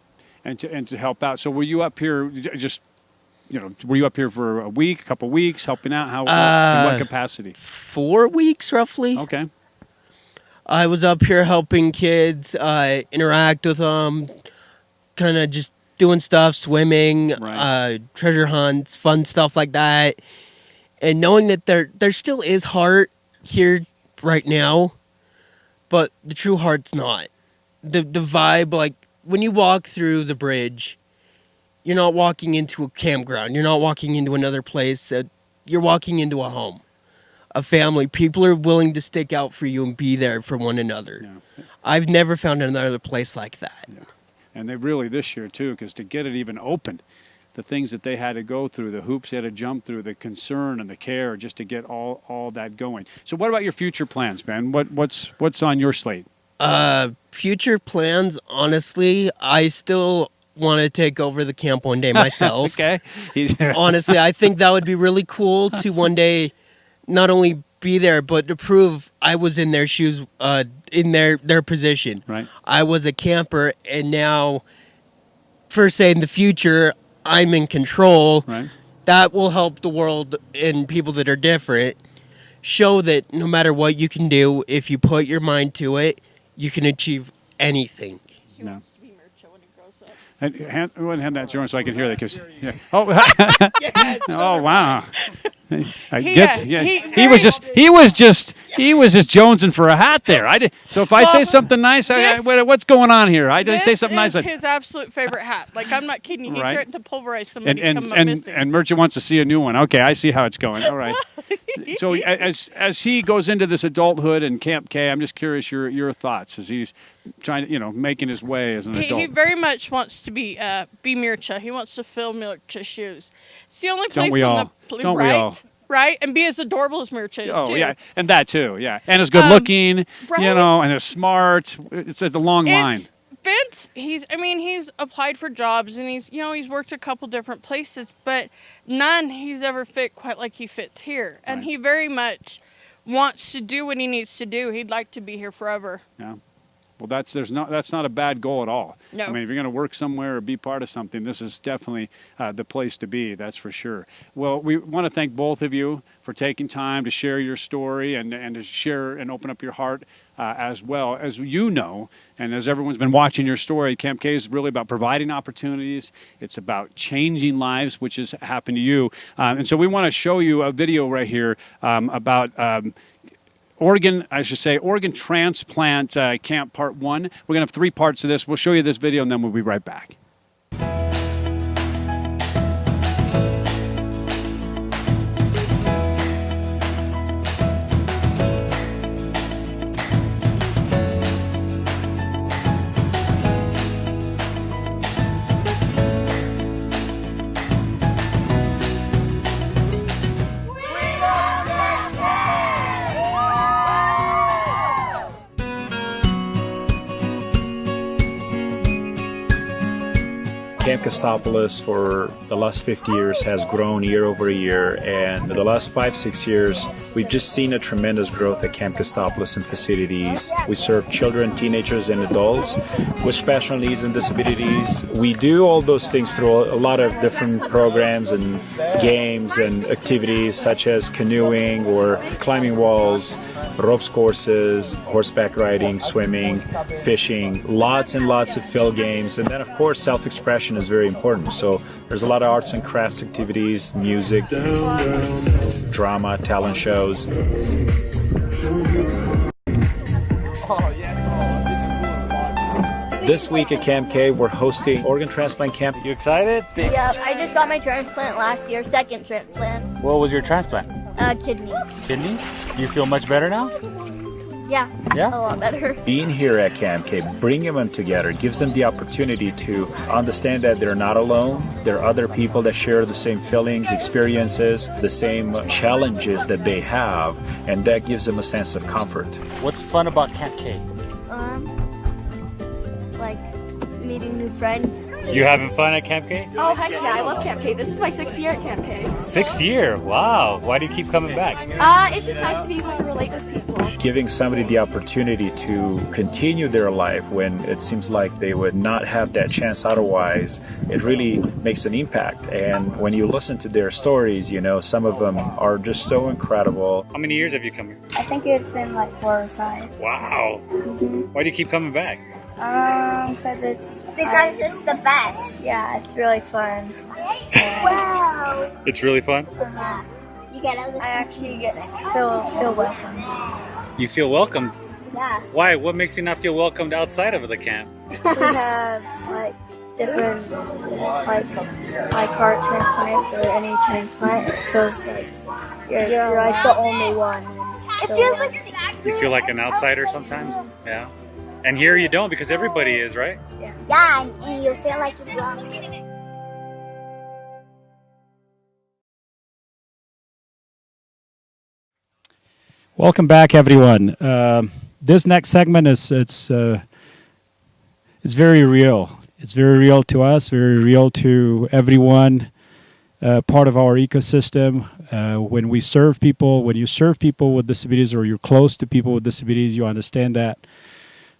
And to help out. So were you up here were you up here for a week, a couple weeks, helping out? How in what capacity? 4 weeks, roughly. Okay. I was up here helping kids, interact with them, kind of just doing stuff, swimming, treasure hunts, fun stuff like that. And knowing that there still is heart here right now, but the true heart's not. The vibe, like, when you walk through the bridge, you're not walking into a campground. You're not walking into another place. You're walking into a home, a family. People are willing to stick out for you and be there for one another. Yeah. I've never found another place like that. Yeah. And they really, this year too, because to get it even open, the things that they had to go through, the hoops they had to jump through, the concern and the care just to get all that going. So what about your future plans, Ben? What's on your slate? Future plans, honestly, I still want to take over the camp one day myself. Okay. Honestly, I think that would be really cool to one day not only be there, but to prove I was in their shoes, in their position. Right. I was a camper, and now, for say in the future, I'm in control. Right. That will help the world and people that are different show that no matter what you can do, if you put your mind to it, you can achieve anything. No. And go ahead and hand that to him so I can hear that. Yeah. Oh, oh wow. He was just jonesing for a hat there. So if I say something nice, what's going on here? I didn't say something nice. This is his absolute favorite hat. Like, I'm not kidding. He threatened to pulverize somebody and Merchant wants to see a new one. Okay, I see how it's going. All right. So as he goes into this adulthood and CampK, I'm just curious your thoughts as he's trying to making his way as an adult. He very much wants to be Mircha. He wants to fill Mircha's shoes. It's the only place on the Don't we all? Right, and be as adorable as Mircha is too. Yeah, and that too. Yeah, and as good looking, and as smart. It's a long line. Vince, he's applied for jobs and he's worked a couple different places, but none he's ever fit quite like he fits here. And he very much wants to do what he needs to do. He'd like to be here forever. Yeah. Well, that's not a bad goal at all. No. I mean, if you're going to work somewhere or be part of something, this is definitely the place to be. That's for sure. Well, we want to thank both of you for taking time to share your story and to share and open up your heart as well. As you know, and as everyone's been watching your story, CampK is really about providing opportunities. It's about changing lives, which has happened to you. And so we want to show you a video right here about organ transplant camp part 1. We're going to have 3 parts of this. We'll show you this video and then we'll be right back. Camp Costopolis for the last 50 years has grown year over year, and the last 5-6 years we've just seen a tremendous growth at Camp Costopolis and facilities. We serve children, teenagers, and adults with special needs and disabilities. We do all those things through a lot of different programs and games and activities such as canoeing or climbing walls, ropes courses, horseback riding, swimming, fishing, lots and lots of field games, and then of course self-expression is very important. So there's a lot of arts and crafts activities, music, drama, talent shows. This week at CampK, we're hosting organ transplant camp. You excited? Yeah, I just got my transplant last year, second transplant. What was your transplant? Kidney. Kidney? Do you feel much better now? Yeah, a lot better. Being here at CampK, bringing them together, gives them the opportunity to understand that they're not alone. There are other people that share the same feelings, experiences, the same challenges that they have, and that gives them a sense of comfort. What's fun about CampK? Like meeting new friends. You having fun at CampK? Oh, heck yeah, I love CampK. This is my 6th year at CampK. 6th year? Wow. Why do you keep coming back? It's just nice to be able to relate with people. Giving somebody the opportunity to continue their life when it seems like they would not have that chance otherwise, it really makes an impact. And when you listen to their stories, you know, some of them are just so incredible. How many years have you come here? I think it's been like 4 or 5. Wow. Why do you keep coming back? Because it's the best. Yeah, it's really fun. Wow. It's really fun? You get I actually feel welcomed. You feel welcomed? Yeah. Why? What makes you not feel welcomed outside of the camp? We have like different like heart transplants or any transplant. It feels like you're like the only one. It feels like you feel like an outsider sometimes? Yeah. And here you don't because everybody is, right? Yeah, and you feel like you belong. Welcome back, everyone. This next segment is very real. It's very real to us, very real to everyone, part of our ecosystem. When we serve people, when you serve people with disabilities or you're close to people with disabilities, you understand that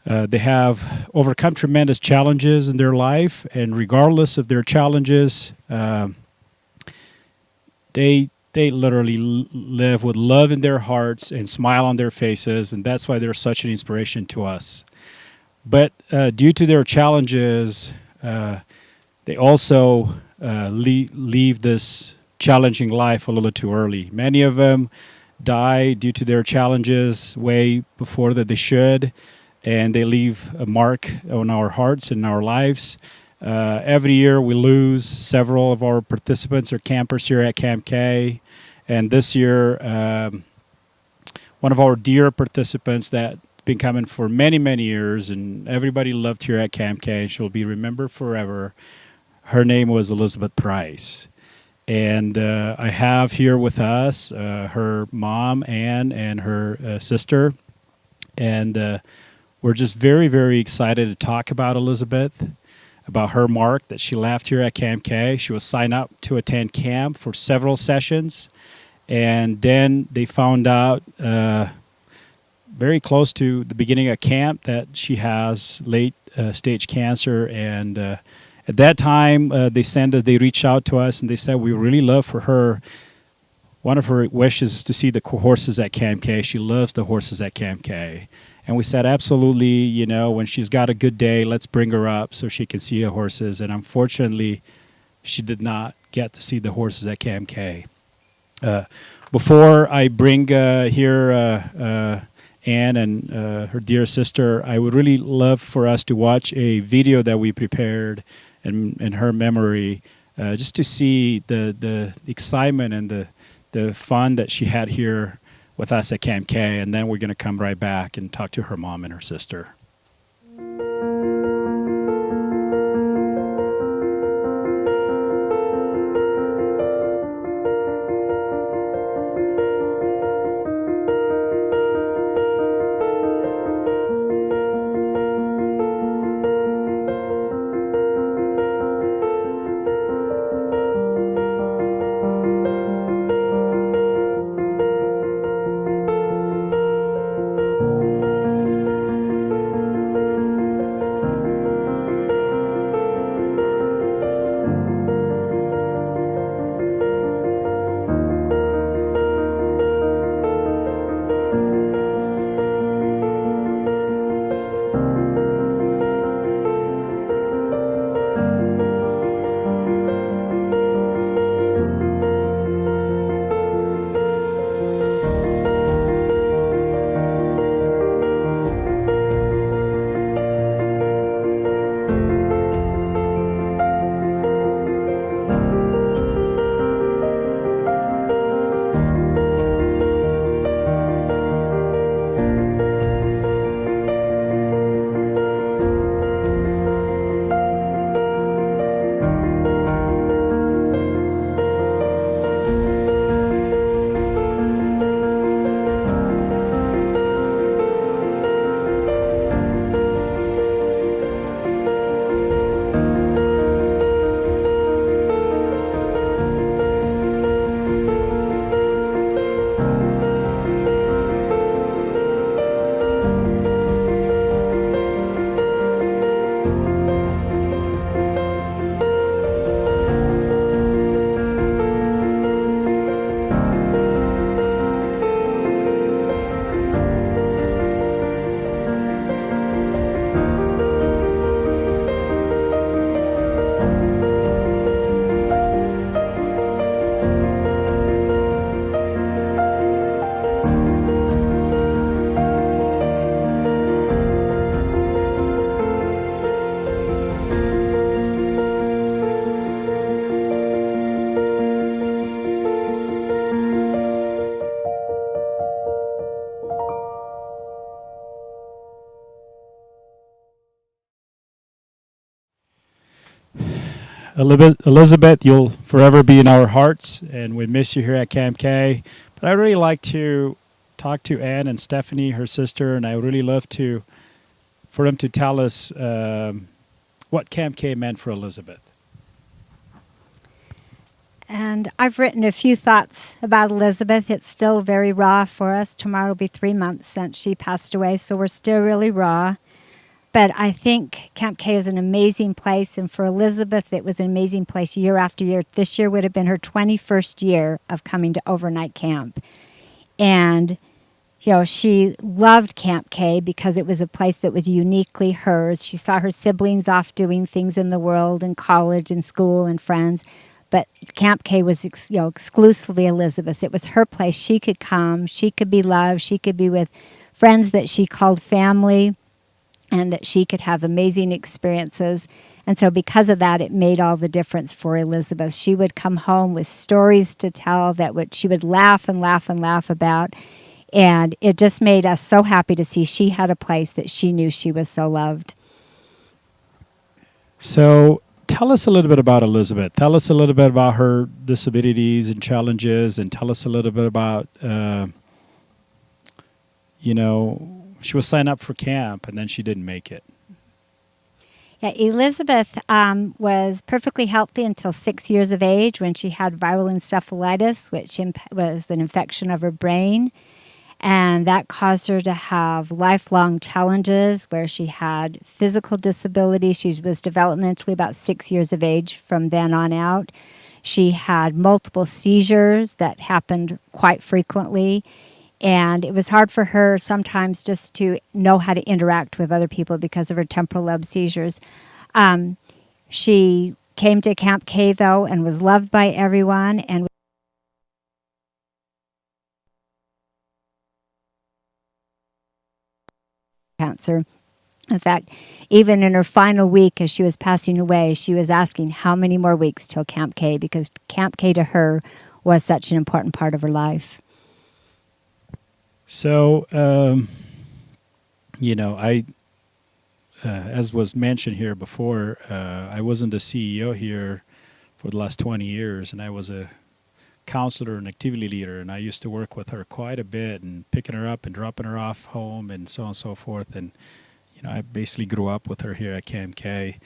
they have overcome tremendous challenges in their life, and regardless of their challenges, they literally live with love in their hearts and smile on their faces, and that's why they're such an inspiration to us. But due to their challenges, they also leave this challenging life a little too early. Many of them die due to their challenges way before that they should, and they leave a mark on our hearts and our lives. Every year we lose several of our participants or campers here at CampK, and this year one of our dear participants that's been coming for many, many years and everybody loved here at CampK, and she'll be remembered forever. Her name was Elizabeth Price. And I have here with us her mom, Ann, and her sister. And we're just very, very excited to talk about Elizabeth, about her mark that she left here at CampK. She was signed up to attend camp for several sessions. And then they found out very close to the beginning of camp that she has late stage cancer. And at that time, they reached out to us and they said, we really love for her. One of her wishes is to see the horses at CampK. She loves the horses at CampK. And we said, absolutely, when she's got a good day, let's bring her up so she can see the horses. And unfortunately, she did not get to see the horses at CampK. Before I bring here Anne and her dear sister, I would really love for us to watch a video that we prepared in her memory, just to see the excitement and the fun that she had here with us at CampK, and then we're going to come right back and talk to her mom and her sister. Elizabeth, you'll forever be in our hearts, and we miss you here at CampK. But I'd really like to talk to Anne and Stephanie, her sister, and I would really love for them to tell us what CampK meant for Elizabeth. And I've written a few thoughts about Elizabeth. It's still very raw for us. Tomorrow will be 3 months since she passed away, so we're still really raw. But I think CampK is an amazing place, and for Elizabeth, it was an amazing place year after year. This year would have been her 21st year of coming to overnight camp. And She loved Camp K because it was a place that was uniquely hers. She saw her siblings off doing things in the world and college and school and friends. But Camp K was exclusively Elizabeth's. It was her place. She could come. She could be loved. She could be with friends that she called family, and that she could have amazing experiences. And so because of that, it made all the difference for Elizabeth. She would come home with stories to tell that she would laugh and laugh and laugh about. And it just made us so happy to see she had a place that she knew she was so loved. So tell us a little bit about Elizabeth. Tell us a little bit about her disabilities and challenges, and tell us a little bit about, she was signed up for camp and then she didn't make it. Yeah, Elizabeth was perfectly healthy until 6 years of age when she had viral encephalitis, which was an infection of her brain. And that caused her to have lifelong challenges where she had physical disability. She was developmentally about 6 years of age from then on out. She had multiple seizures that happened quite frequently. And it was hard for her sometimes just to know how to interact with other people because of her temporal lobe seizures. She came to Camp K, though, and was loved by everyone. And cancer. In fact, even in her final week as she was passing away, she was asking how many more weeks till Camp K, because Camp K to her was such an important part of her life. So, as was mentioned here before, I wasn't the CEO here for the last 20 years, and I was a counselor and activity leader, and I used to work with her quite a bit and picking her up and dropping her off home and so on and so forth. And, I basically grew up with her here at CampK.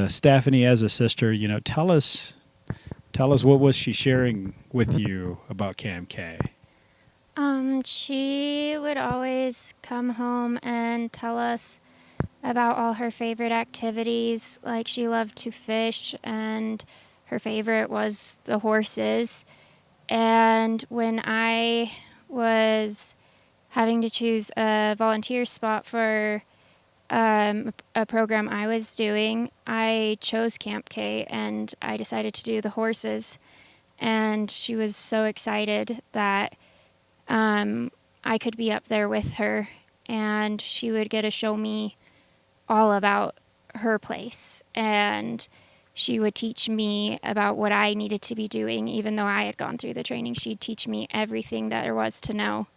Stephanie, as a sister, tell us what was she sharing with you about CampK? She would always come home and tell us about all her favorite activities. Like, she loved to fish, and her favorite was the horses. And when I was having to choose a volunteer spot for a program I was doing, I chose Camp K, and I decided to do the horses. And she was so excited that I could be up there with her, and she would get to show me all about her place, and she would teach me about what I needed to be doing. Even though I had gone through the training, she'd teach me everything that there was to know,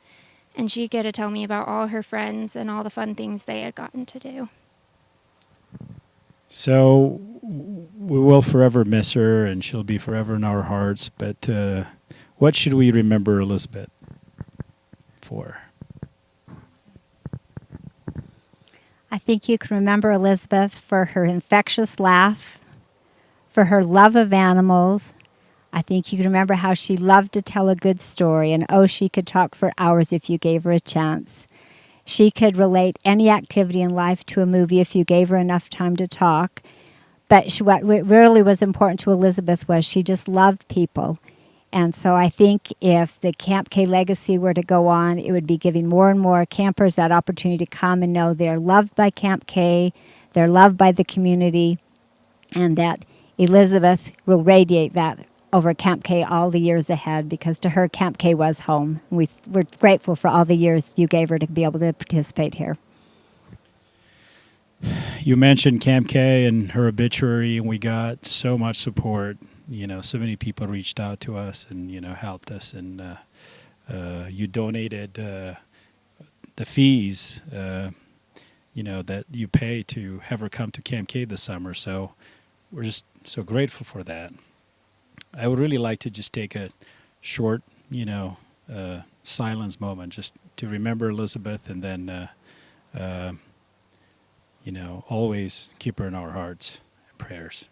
and she'd get to tell me about all her friends and all the fun things they had gotten to do. So we will forever miss her, and she'll be forever in our hearts, but what should we remember Elizabeth for? I think you can remember Elizabeth for her infectious laugh, for her love of animals. I think you can remember how she loved to tell a good story, and she could talk for hours if you gave her a chance. She could relate any activity in life to a movie if you gave her enough time to talk. But what really was important to Elizabeth was she just loved people. And so I think if the Camp K legacy were to go on, it would be giving more and more campers that opportunity to come and know they're loved by Camp K, they're loved by the community, and that Elizabeth will radiate that over Camp K all the years ahead, because to her, Camp K was home. We're grateful for all the years you gave her to be able to participate here. You mentioned Camp K and her obituary, and we got so much support. So many people reached out to us and, helped us, and you donated the fees, that you pay to have her come to Camp K this summer. So we're just so grateful for that. I would really like to just take a short, silence moment just to remember Elizabeth, and then, always keep her in our hearts and prayers.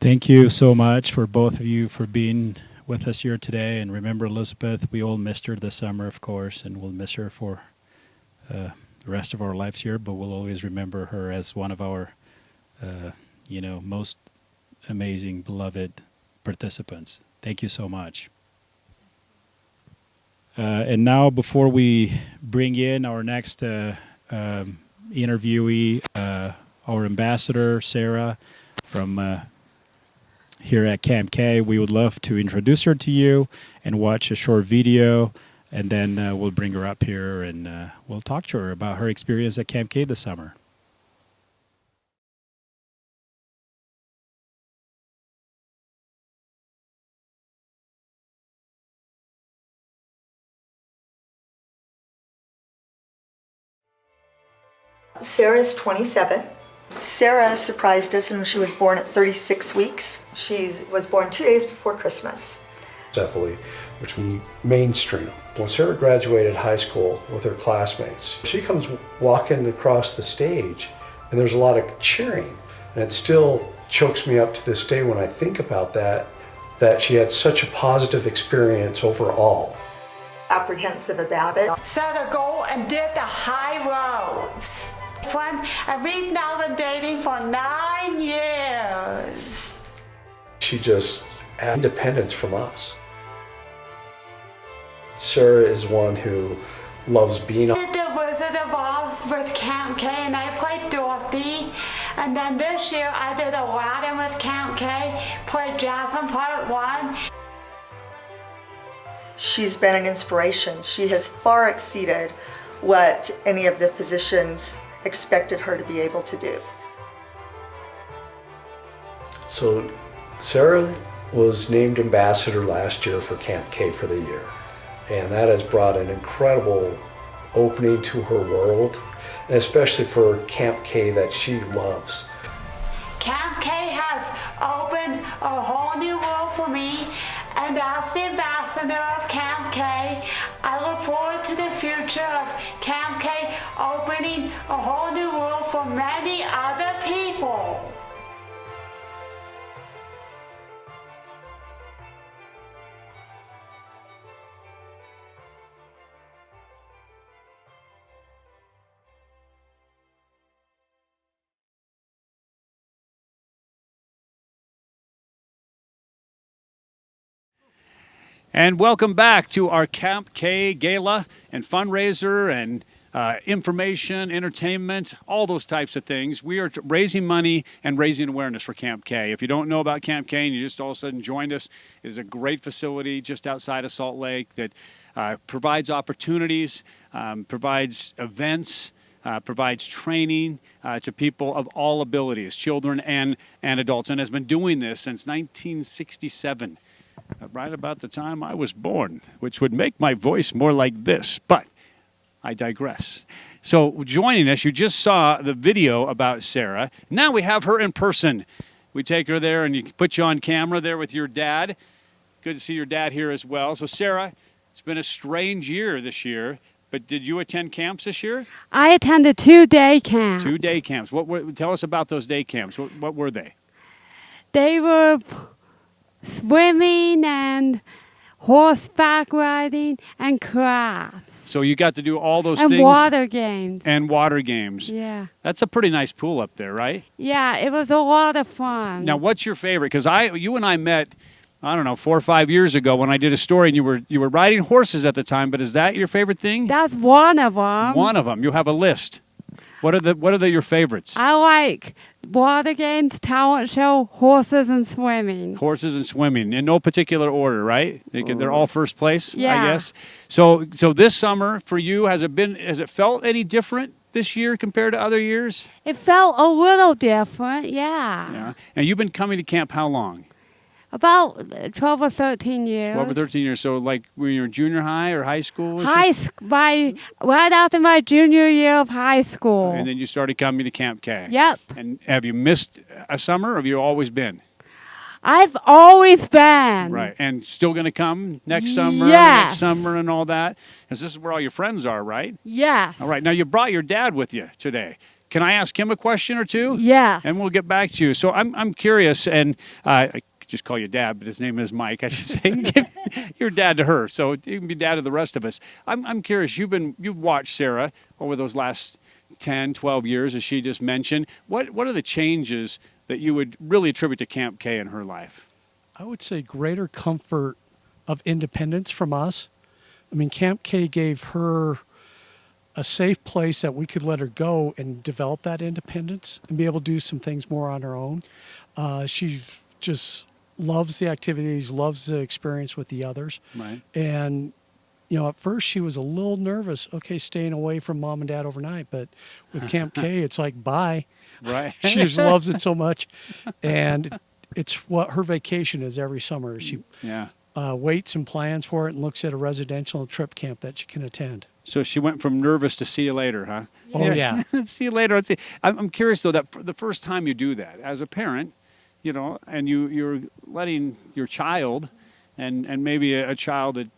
Thank you so much for both of you for being with us here today. And remember Elizabeth, we all missed her this summer, of course, and we'll miss her for the rest of our lives here, but we'll always remember her as one of our, most amazing, beloved participants. Thank you so much. And now, before we bring in our next interviewee, our ambassador, Sarah, from here at CampK, we would love to introduce her to you and watch a short video, and then we'll bring her up here and we'll talk to her about her experience at CampK this summer. Sarah's 27. Sarah surprised us and she was born at 36 weeks. She was born 2 days before Christmas. Cephaly, which we mainstream. When Sarah graduated high school with her classmates, she comes walking across the stage and there's a lot of cheering. And it still chokes me up to this day when I think about that she had such a positive experience overall. Apprehensive about it. Set a goal and did the high ropes. And we've now been dating for 9 years. She just had independence from us. Sarah is one who loves being on. I did the Wizard of Oz with CampK and I played Dorothy. And then this year I did Aladdin with CampK, played Jasmine Part 1. She's been an inspiration. She has far exceeded what any of the physicians expected her to be able to do. So Sarah was named ambassador last year for CampK for the year, and that has brought an incredible opening to her world, and especially for CampK that she loves. CampK has opened a whole new world for me, and as the ambassador of CampK, I look forward to the future of CampK opening a whole new world for many other people. And welcome back to our CampK Gala and fundraiser and information, entertainment, all those types of things. We are raising money and raising awareness for CampK. If you don't know about CampK and you just all of a sudden joined us, it is a great facility just outside of Salt Lake that provides opportunities, provides events, provides training to people of all abilities, children and adults, and has been doing this since 1967. Right about the time I was born, which would make my voice more like this, but I digress. So joining us, you just saw the video about Sarah. Now we have her in person. We take her there and you put you on camera there with your dad. Good to see your dad here as well. So Sarah, it's been a strange year this year, but did you attend camps this year? I attended 2 day camps. 2 day camps. Tell us about those day camps. What were they? They were swimming and horseback riding and crafts. So you got to do all those things? And water games. And water games. Yeah. That's a pretty nice pool up there, right? Yeah, it was a lot of fun. Now, what's your favorite? Because you and I met, I don't know, 4 or 5 years ago when I did a story, and you were riding horses at the time. But is that your favorite thing? That's one of them. One of them. You have a list. What are your favorites? I like water games, talent show, horses, and swimming. Horses and swimming in no particular order, right? They're all first place, yeah. I guess. So this summer for you, has it felt any different this year compared to other years? It felt a little different, yeah. Yeah. And you've been coming to camp how long? About 12 or 13 years. 12 or 13 years. So like when you were junior high or high school? Right after my junior year of high school. And then you started coming to CampK. Yep. And have you missed a summer or have you always been? I've always been. Right. And still going to come next summer? Yes. Next summer and all that? Because this is where all your friends are, right? Yes. All right. Now you brought your dad with you today. Can I ask him a question or two? Yes. And we'll get back to you. So I'm curious, and just call you Dad, but his name is Mike. I should say you're dad to her, so you can be dad to the rest of us. I'm curious. You've watched Sarah over those last 10, 12 years, as she just mentioned. What are the changes that you would really attribute to CampK in her life? I would say greater comfort of independence from us. I mean, CampK gave her a safe place that we could let her go and develop that independence and be able to do some things more on her own. She just loves the activities, loves the experience with the others. Right. And, you know, at first she was a little nervous, okay, staying away from mom and dad overnight. But with CampK, it's like, bye. Right. She just loves it so much. And it's what her vacation is every summer. She waits and plans for it and looks at a residential trip camp that she can attend. So she went from nervous to see you later, huh? Oh, yeah. See you later. Let's see. I'm curious, though, that the first time you do that, as a parent, you know, and you're letting your child and maybe a child that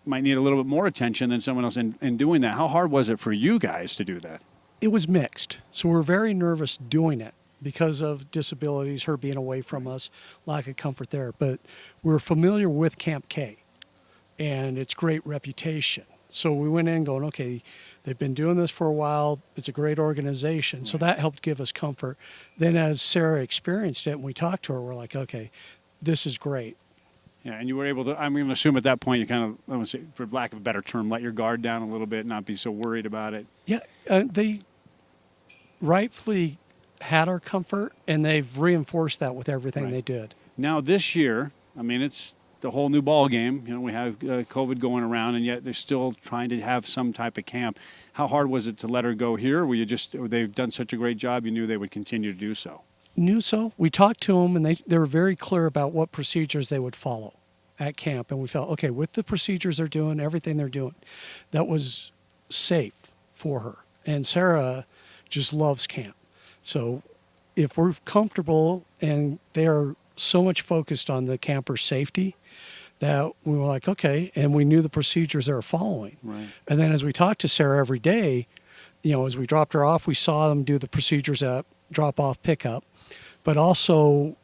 might need a little bit more attention than someone else in doing that, how hard was it for you guys to do that? It was mixed. So we're very nervous doing it because of disabilities, her being away from us, lack of comfort there. But we're familiar with CampK and its great reputation. So we went in going, okay, they've been doing this for a while. It's a great organization. So that helped give us comfort. Then as Sarah experienced it and we talked to her, we're like, okay, this is great. Yeah, and you were able to, I'm going to assume at that point you kind of, I want to say, for lack of a better term, let your guard down a little bit, not be so worried about it. Yeah, they rightfully had our comfort, and they've reinforced that with everything they did. Now this year, I mean, it's the whole new ball game. You know, we have COVID going around, and yet they're still trying to have some type of camp. How hard was it to let her go here? Were you just, they've done such a great job, you knew they would continue to do so? Knew so. We talked to them, and they were very clear about what procedures they would follow at camp. And we felt, okay, with the procedures they're doing, everything they're doing, that was safe for her. And Sarah just loves camp. So if we're comfortable, and they are so much focused on the camper's safety, that we were like, okay, and we knew the procedures they were following. Right. And then as we talked to Sarah every day, you know, as we dropped her off, we saw them do the procedures at drop-off, pickup, but also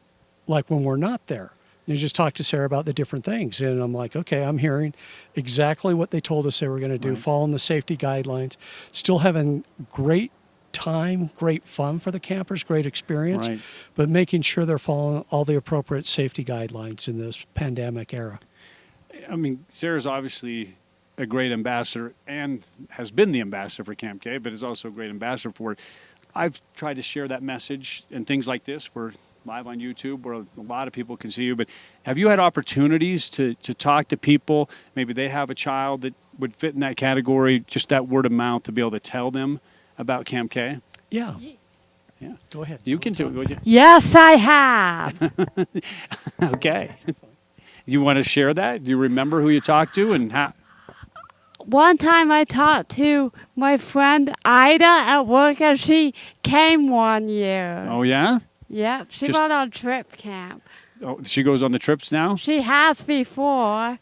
like when we're not there. You just talk to Sarah about the different things. And I'm like, okay, I'm hearing exactly what they told us they were going to do, following the safety guidelines, still having great time, great fun for the campers, great experience, but making sure they're following all the appropriate safety guidelines in this pandemic era. I mean, Sarah's obviously a great ambassador and has been the ambassador for CampK, but is also a great ambassador for it. I've tried to share that message and things like this. We're live on YouTube where a lot of people can see you, but have you had opportunities to talk to people? Maybe they have a child that would fit in that category, just that word of mouth to be able to tell them about CampK? Yeah. Yeah. Go ahead. You can do it, would you? Yes, I have. Okay. You want to share that? Do you remember who you talked to and how? One time I talked to my friend Ida at work, and she came one year. Oh, yeah? Yep, she Just- went on trip camp. Oh, she goes on the trips now? She has before.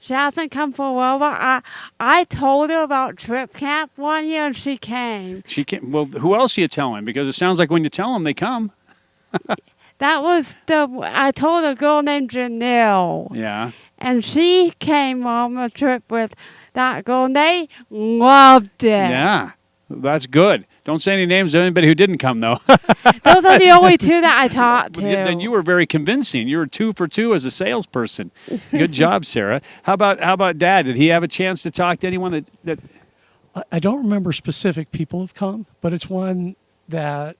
She hasn't come for a while, but I told her about trip camp one year, and she came. She can't. Well, who else are you telling? Because it sounds like when you tell them, they come. That was I told a girl named Janelle. Yeah. And she came on a trip with that girl, and they loved it. Yeah. That's good. Don't say any names of anybody who didn't come, though. Those are the only two that I talked to. Then you were very convincing. You were 2 for 2 as a salesperson. Good job, Sarah. How about Dad? Did he have a chance to talk to anyone that? I don't remember specific people have come, but it's one that,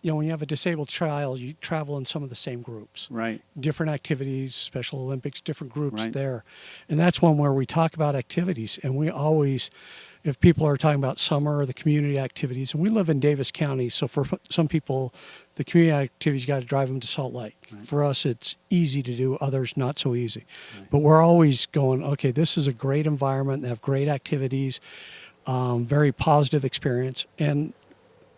you know, when you have a disabled child, you travel in some of the same groups. Right. Different activities, Special Olympics, different groups Right. there. And that's one where we talk about activities. And we always, if people are talking about summer or the community activities, and we live in Davis County, so for some people, the community activities, you got to drive them to Salt Lake. Right. For us, it's easy to do, others not so easy. Right. But we're always going, okay, this is a great environment. They have great activities, very positive experience. And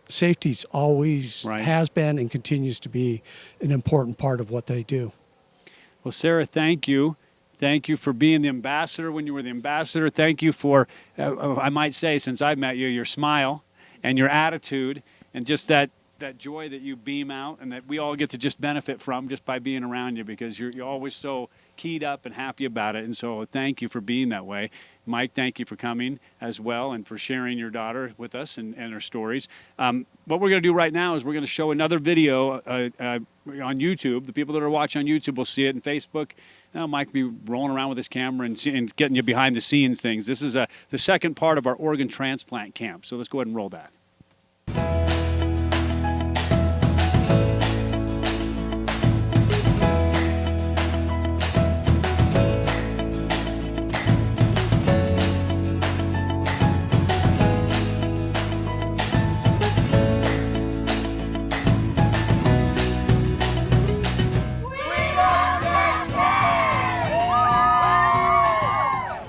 safety's always has been and continues to be an important part of what they do. Well, Sarah, thank you. Thank you for being the ambassador when you were the ambassador. Thank you for, I might say, since I've met you, your smile and your attitude and just that that joy that you beam out and that we all get to just benefit from just by being around you, because you're always so keyed up and happy about it. And so thank you for being that way. Mike, thank you for coming as well and for sharing your daughter with us and her stories. What we're going to do right now is we're going to show another video on YouTube. The people that are watching on YouTube will see it. And Facebook, Mike will be rolling around with his camera and getting you behind the scenes things. This is the second part of our organ transplant camp. So let's go ahead and roll that.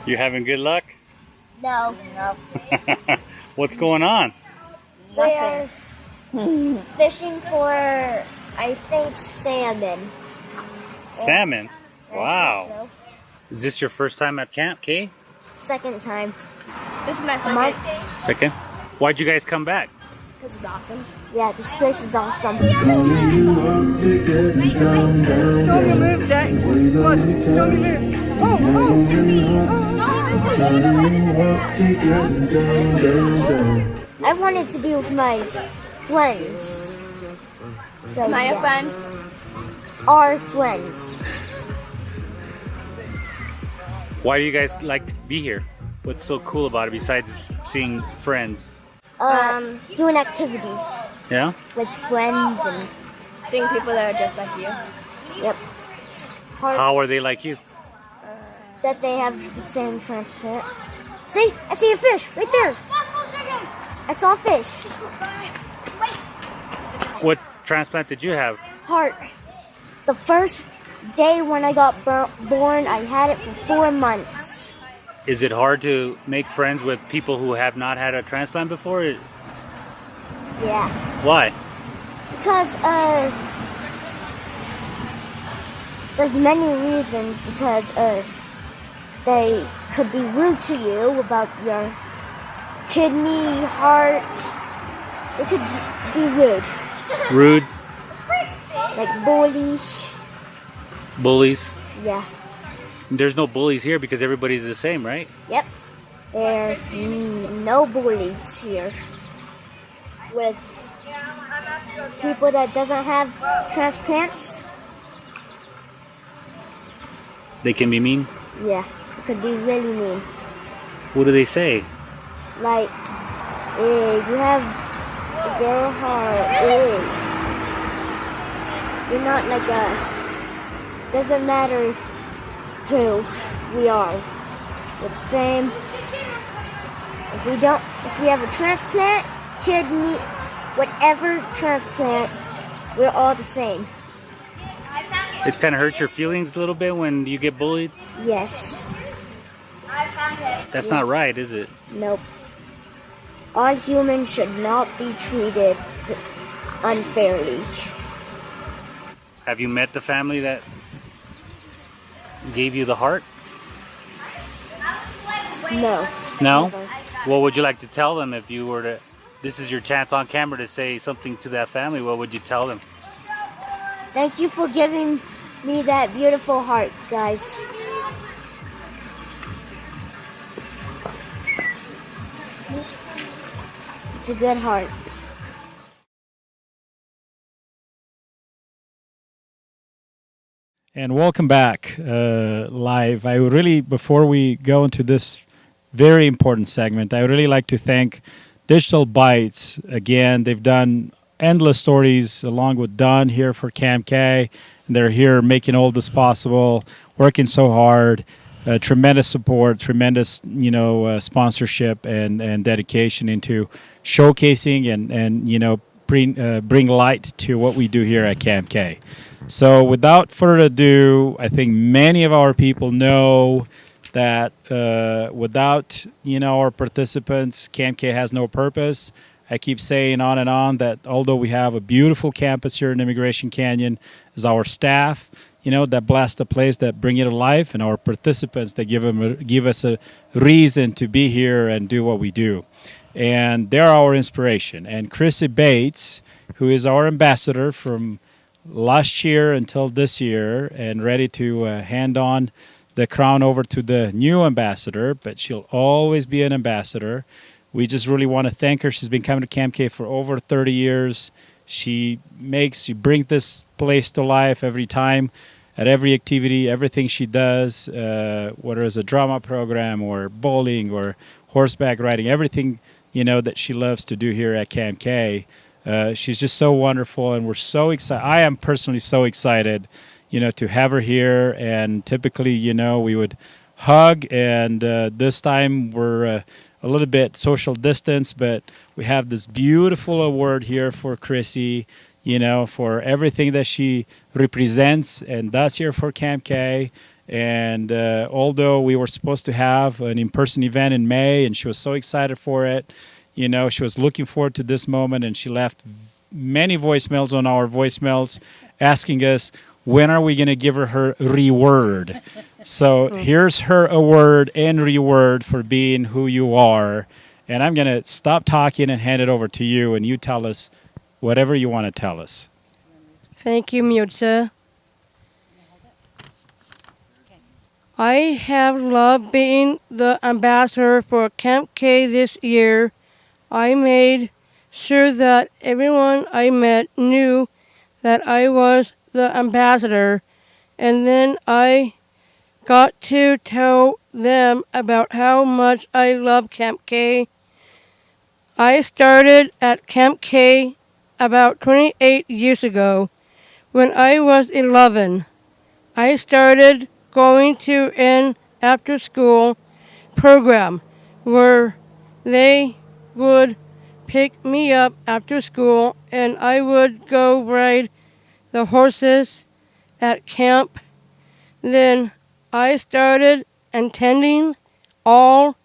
You having good luck? No. What's going on? We're fishing for, I think, salmon. Salmon? Wow. So. Is this your first time at CampK? Second time. This is my second. Second? Why'd you guys come back? This is awesome. Yeah, this place is awesome. Show me a move, Dex. Look, show me a move. I wanted to be with my friends. So, Am I a friend? Our friends. Why do you guys like to be here? What's so cool about it besides seeing friends? Doing activities. Yeah? With friends and Seeing people that are just like you. Yep. How are they like you? That they have the same transplant. See? I see a fish right there. I saw a fish. What transplant did you have? Heart. The first day when I got born, I had it for 4 months. Is it hard to make friends with people who have not had a transplant before? Yeah. Why? Because, there's many reasons. Because, they could be rude to you about your kidney, heart. They could be rude. Rude? Like bullies. Bullies? Yeah. There's no bullies here because everybody's the same, right? Yep. There are no bullies here. With people that doesn't have transplants. They can be mean? Yeah, it could be really mean. What do they say? Like, you have a girl heart. You're not like us. Doesn't matter who we are. We're the same. If we have a transplant, kidney, whatever transplant, we're all the same. It kind of hurts your feelings a little bit when you get bullied? Yes. That's not right, is it? Nope. All humans should not be treated unfairly. Have you met the family that gave you the heart? No. No? Never. What would you like to tell them if you were to... This is your chance on camera to say something to that family. What would you tell them? Thank you for giving me that beautiful heart, guys. It's a good heart. And welcome back live. I would really, before we go into this very important segment, I would really like to thank Digital Bytes. Again, they've done endless stories along with Don here for CampK. They're here making all this possible, working so hard. Tremendous support, tremendous sponsorship and dedication into showcasing and bring light to what we do here at CampK. So without further ado, I think many of our people know that without our participants, CampK has no purpose. I keep saying on and on that although we have a beautiful campus here in Immigration Canyon, is our staff, that bless the place, that bring it to life, and our participants that give us a reason to be here and do what we do. And they're our inspiration. And Chrissy Bates who is our ambassador from last year until this year, and ready to hand on the crown over to the new ambassador, but she'll always be an ambassador. We just really want to thank her. She's been coming to CampK for over 30 years. She brings this place to life every time, at every activity, everything she does, whether it's a drama program or bowling or horseback riding, everything, that she loves to do here at CampK. She's just so wonderful, and we're so excited. I am personally so excited, to have her here. And typically, we would hug, and this time we're a little bit social distance, but we have this beautiful award here for Chrissy, for everything that she represents and does here for CampK. And although we were supposed to have an in-person event in May, and she was so excited for it, she was looking forward to this moment, and she left many voicemails on our voicemails asking us, when are we going to give her reward? So here's her award and reward for being who you are. And I'm going to stop talking and hand it over to you, and you tell us whatever you want to tell us. Thank you, Mircea. I have loved being the ambassador for CampK this year. I made sure that everyone I met knew that I was the ambassador, and then I got to tell them about how much I love CampK. I started at CampK about 28 years ago. When I was 11, I started going to an after-school program where they would pick me up after school, and I would go ride the horses at camp. Then I started attending all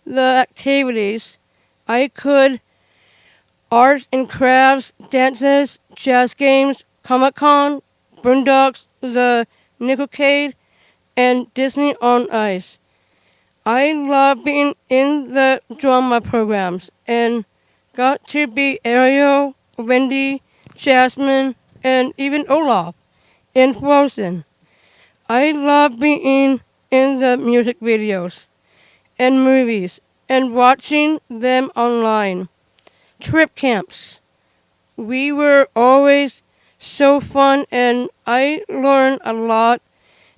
the activities I could: arts and crafts, dances, chess games, Comic-Con, Boondocks, the Nickelcade, and Disney on Ice. I love being in the drama programs and got to be Ariel, Wendy, Jasmine, and even Olaf in Frozen. I love being in the music videos and movies and watching them online. Trip camps. We were always so fun, and I learned a lot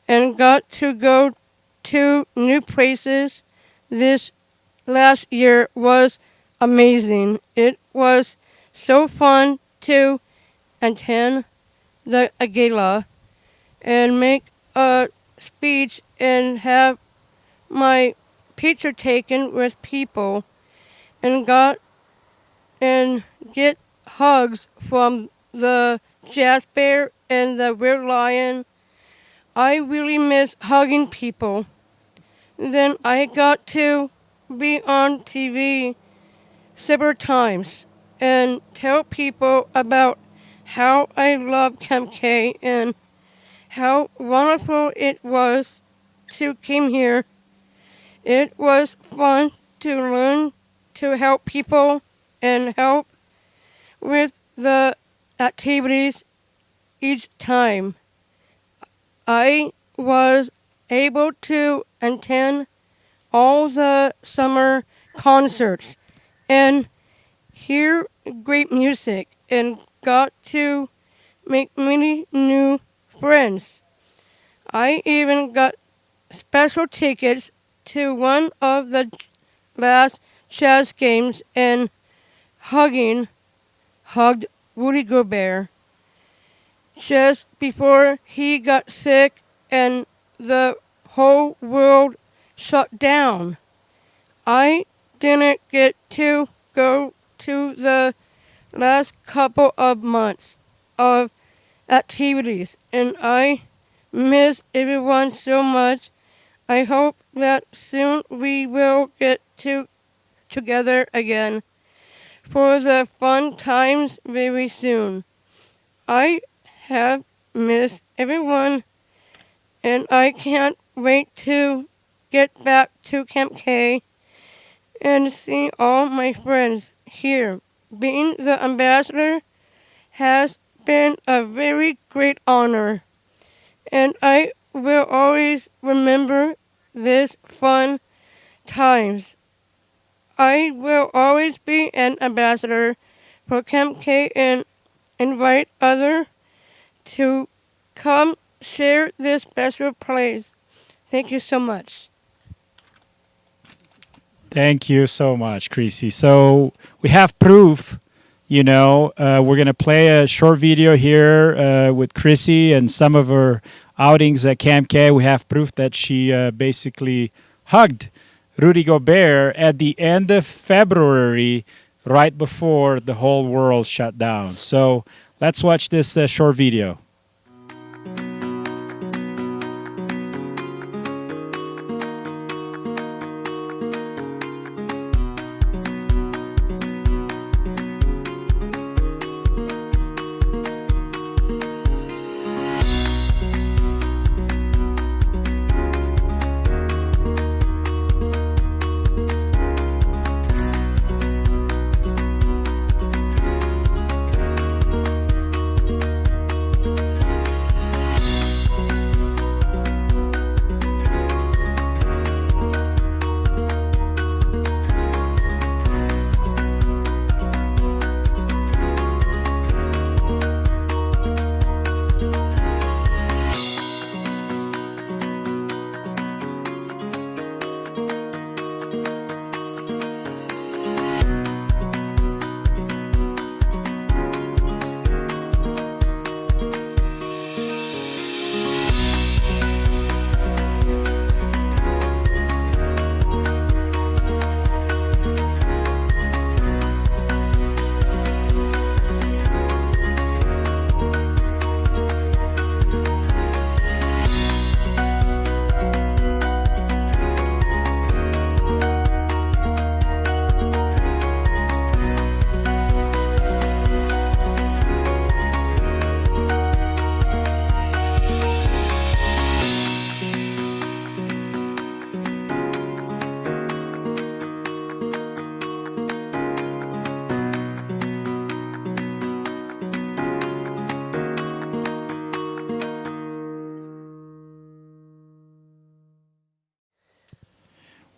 and got to go to new places. This last year was amazing. It was so fun to attend the Gala and make a speech and have my picture taken with people and get hugs from the jazz bear and the red lion. I really miss hugging people. Then I got to be on TV several times and tell people about how I love CampK and how wonderful it was to come here. It was fun to learn to help people and help with the activities each time. I was able to attend all the summer concerts and hear great music and got to make many new friends. I even got special tickets to one of the last chess games and hugged Rudy Gobert just before he got sick and the whole world shut down. I didn't get to go to the last couple of months of activities, and I miss everyone so much. I hope that soon we will get together again for the fun times very soon. I have missed everyone, and I can't wait to get back to CampK and see all my friends here. Being the ambassador has been a very great honor, and I will always remember these fun times. I will always be an ambassador for CampK and invite others to come share this special place. Thank you so much. Thank you so much, Chrissy. So we have proof. We're going to play a short video here with Chrissy and some of her outings at CampK. We have proof that she basically hugged Rudy Gobert at the end of February, right before the whole world shut down. So let's watch this short video.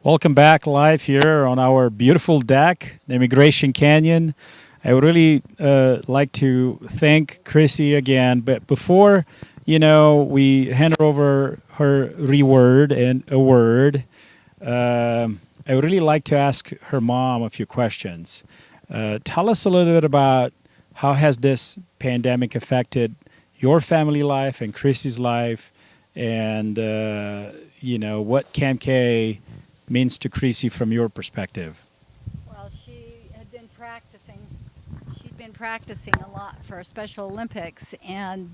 Welcome back live here on our beautiful deck, the Immigration Canyon. I would really like to thank Chrissy again, but before we hand over her reward and award, I would really like to ask her mom a few questions. Tell us a little bit about how has this pandemic affected your family life and Chrissy's life, and what CampK means to Chrissy from your perspective. Well, she'd been practicing a lot for Special Olympics, and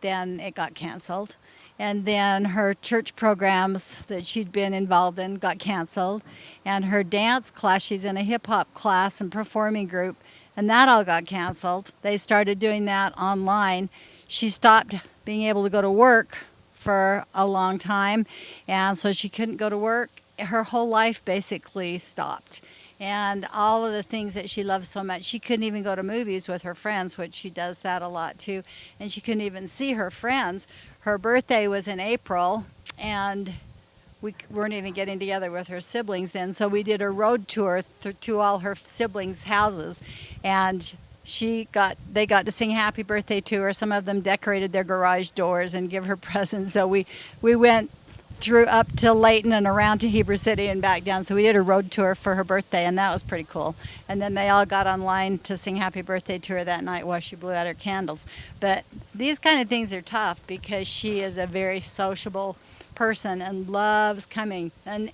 then it got canceled. And then her church programs that she'd been involved in got canceled. And her dance class, she's in a hip hop class and performing group, and that all got canceled. They started doing that online. She stopped being able to go to work for a long time, and so she couldn't go to work. Her whole life basically stopped, and all of the things that she loves so much. She couldn't even go to movies with her friends, which she does that a lot too, and she couldn't even see her friends. Her birthday was in April, and we weren't even getting together with her siblings then, so we did a road tour to all her siblings' houses, and they got to sing happy birthday to her. Some of them decorated their garage doors and give her presents, so we went through up to Layton and around to Heber City and back down. So we did a road tour for her birthday, and that was pretty cool. And then they all got online to sing happy birthday to her that night while she blew out her candles. But these kind of things are tough because she is a very sociable person and loves coming. And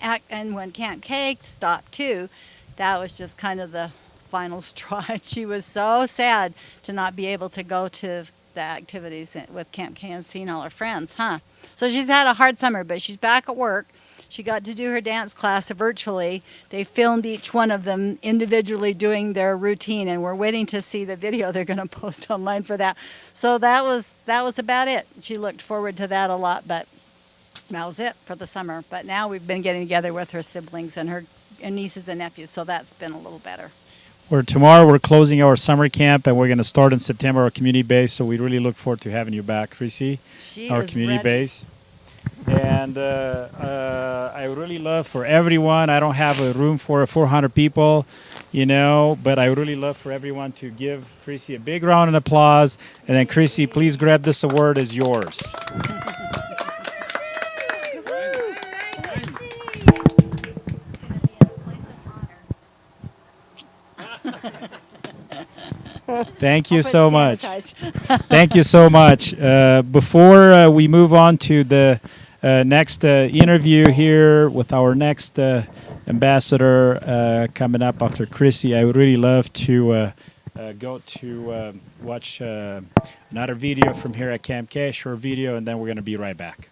when CampK stopped too, that was just kind of the final straw. She was so sad to not be able to go to the activities with CampK and seeing all her friends, So she's had a hard summer, but she's back at work. She got to do her dance class virtually. They filmed each one of them individually doing their routine, and we're waiting to see the video they're going to post online for that. So that was about it. She looked forward to that a lot, but that was it for the summer. But now we've been getting together with her siblings and her nieces and nephews, so that's been a little better. tomorrow we're closing our summer camp, and we're going to start in September our community base. So we really look forward to having you back, Chrissy, our community base. And I would really love for everyone. I don't have a room for 400 people, but I would really love for everyone to give Chrissy a big round of applause. And then, Chrissy, please grab this award as yours. Thank you so much. Thank you so much. Before we move on to the next interview here with our next ambassador coming up after Chrissy, I would really love to go to watch another video from here at CampK, a short video, and then we're going to be right back.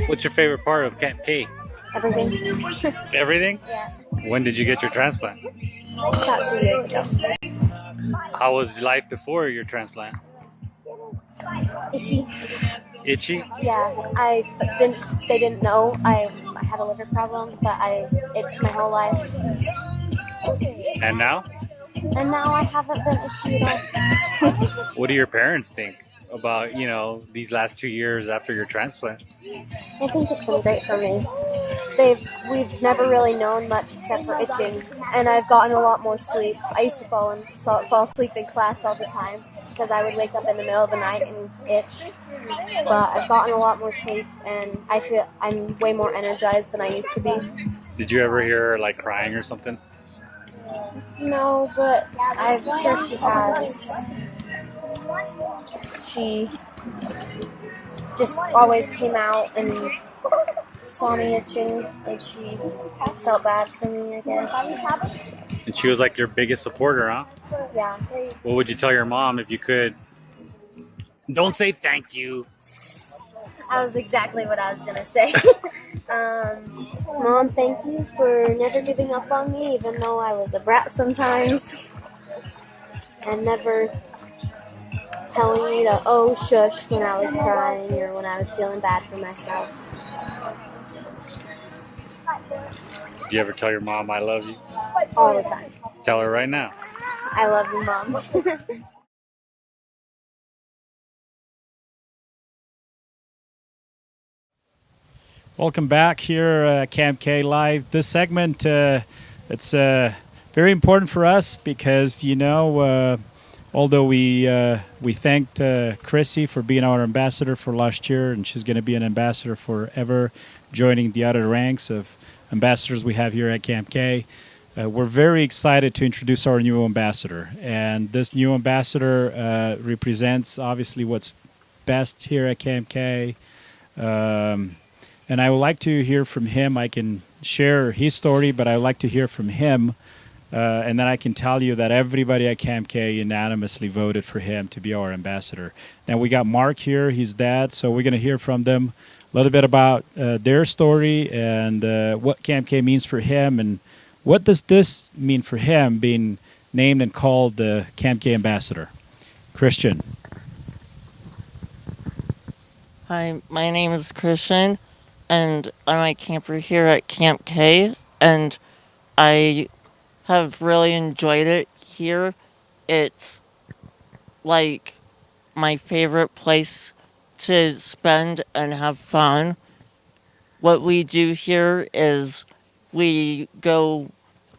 What's your favorite part of CampK? Everything. Everything? Yeah. When did you get your transplant? About 2 years ago. How was life before your transplant? Itchy. Itchy? Yeah. They didn't know I had a liver problem, but I itched my whole life. And now? And now I haven't been itchy at all. What do your parents think about, these last 2 years after your transplant? I think it's been great for me. We've never really known much except for itching, and I've gotten a lot more sleep. I used to fall asleep in class all the time because I would wake up in the middle of the night and itch. But I've gotten a lot more sleep, and I feel I'm way more energized than I used to be. Did you ever hear her crying or something? No, but I'm sure she has. She just always came out and saw me itching, and she felt bad for me, I guess. And she was your biggest supporter, huh? Yeah. What would you tell your mom if you could? Don't say thank you. That was exactly what I was going to say. Mom, thank you for never giving up on me, even though I was a brat sometimes. And never telling me to, oh, shush, when I was crying or when I was feeling bad for myself. Did you ever tell your mom I love you? All the time. Tell her right now. I love you, Mom. Welcome back here at CampK Live. This segment, it's very important for us because, although we thanked Chrissy for being our ambassador for last year, and she's going to be an ambassador forever, joining the other ranks of ambassadors we have here at CampK. We're very excited to introduce our new ambassador. And this new ambassador represents, obviously, what's best here at CampK. And I would like to hear from him. I can share his story, but I would like to hear from him. And then I can tell you that everybody at CampK unanimously voted for him to be our ambassador. Then we got Mark here, his dad, so we're going to hear from them a little bit about their story and what CampK means for him, and what does this mean for him being named and called the CampK ambassador. Christian. Hi, my name is Christian, and I'm a camper here at CampK, and I have really enjoyed it here. It's my favorite place to spend and have fun. What we do here is we go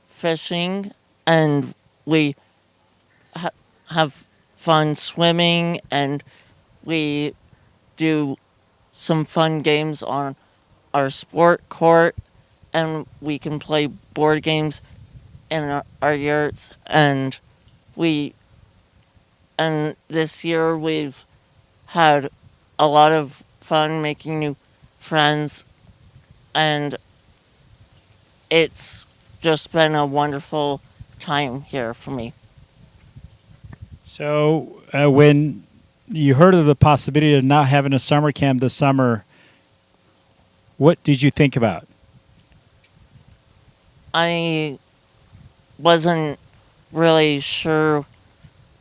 fishing and we have fun swimming, and we do some fun games on our sport court, and we can play board games in our yurts, and this year we've had a lot of fun making new friends, and it's just been a wonderful time here for me. So when you heard of the possibility of not having a summer camp this summer, what did you think about? I wasn't really sure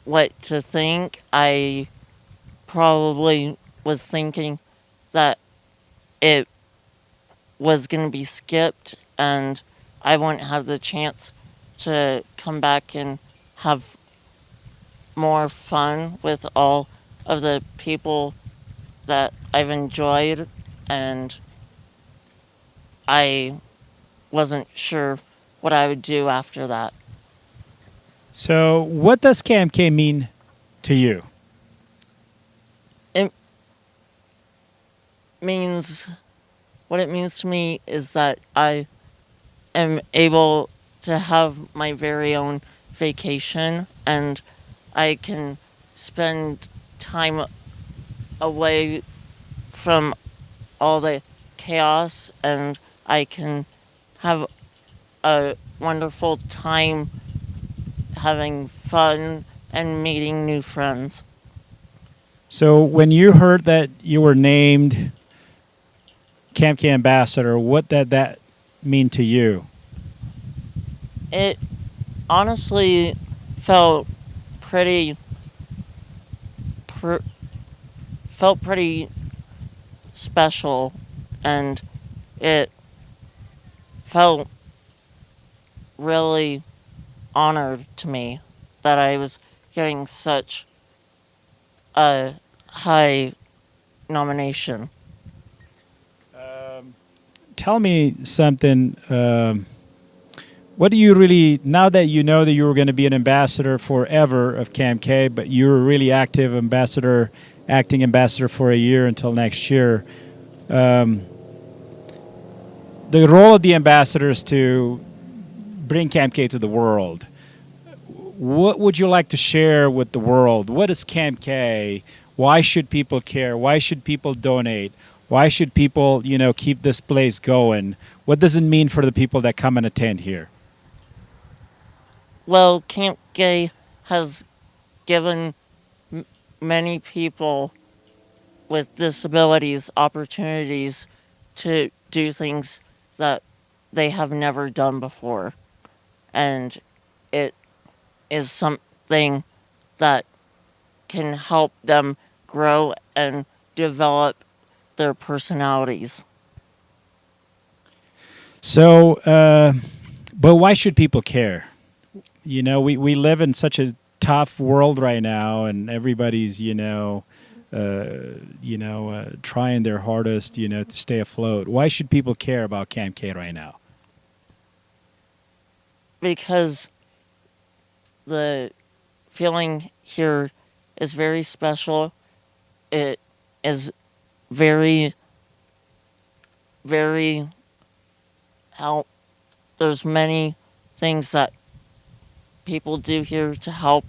what to think. I probably was thinking that it was going to be skipped and I wouldn't have the chance to come back and have more fun with all of the people that I've enjoyed, and I wasn't sure what I would do after that. So what does CampK mean to you? It means, what it means to me is that I am able to have my very own vacation and I can spend time away from all the chaos and I can have a wonderful time having fun and meeting new friends. So when you heard that you were named CampK ambassador, what did that mean to you? It honestly felt pretty special, and it felt really honored to me that I was getting such a high nomination. Tell me something. What do you really, now that you know that you were going to be an ambassador forever of CampK, but you were really active ambassador, acting ambassador for a year until next year, the role of the ambassador is to bring CampK to the world. What would you like to share with the world? What is CampK? Why should people care? Why should people donate? Why should people, keep this place going? What does it mean for the people that come and attend here? Well, CampK has given many people with disabilities opportunities to do things that they have never done before. And it is something that can help them grow and develop their personalities. So, but why should people care? We live in such a tough world right now, and everybody's, trying their hardest, to stay afloat. Why should people care about CampK right now? Because the feeling here is very special. It is very, very help. There's many things that people do here to help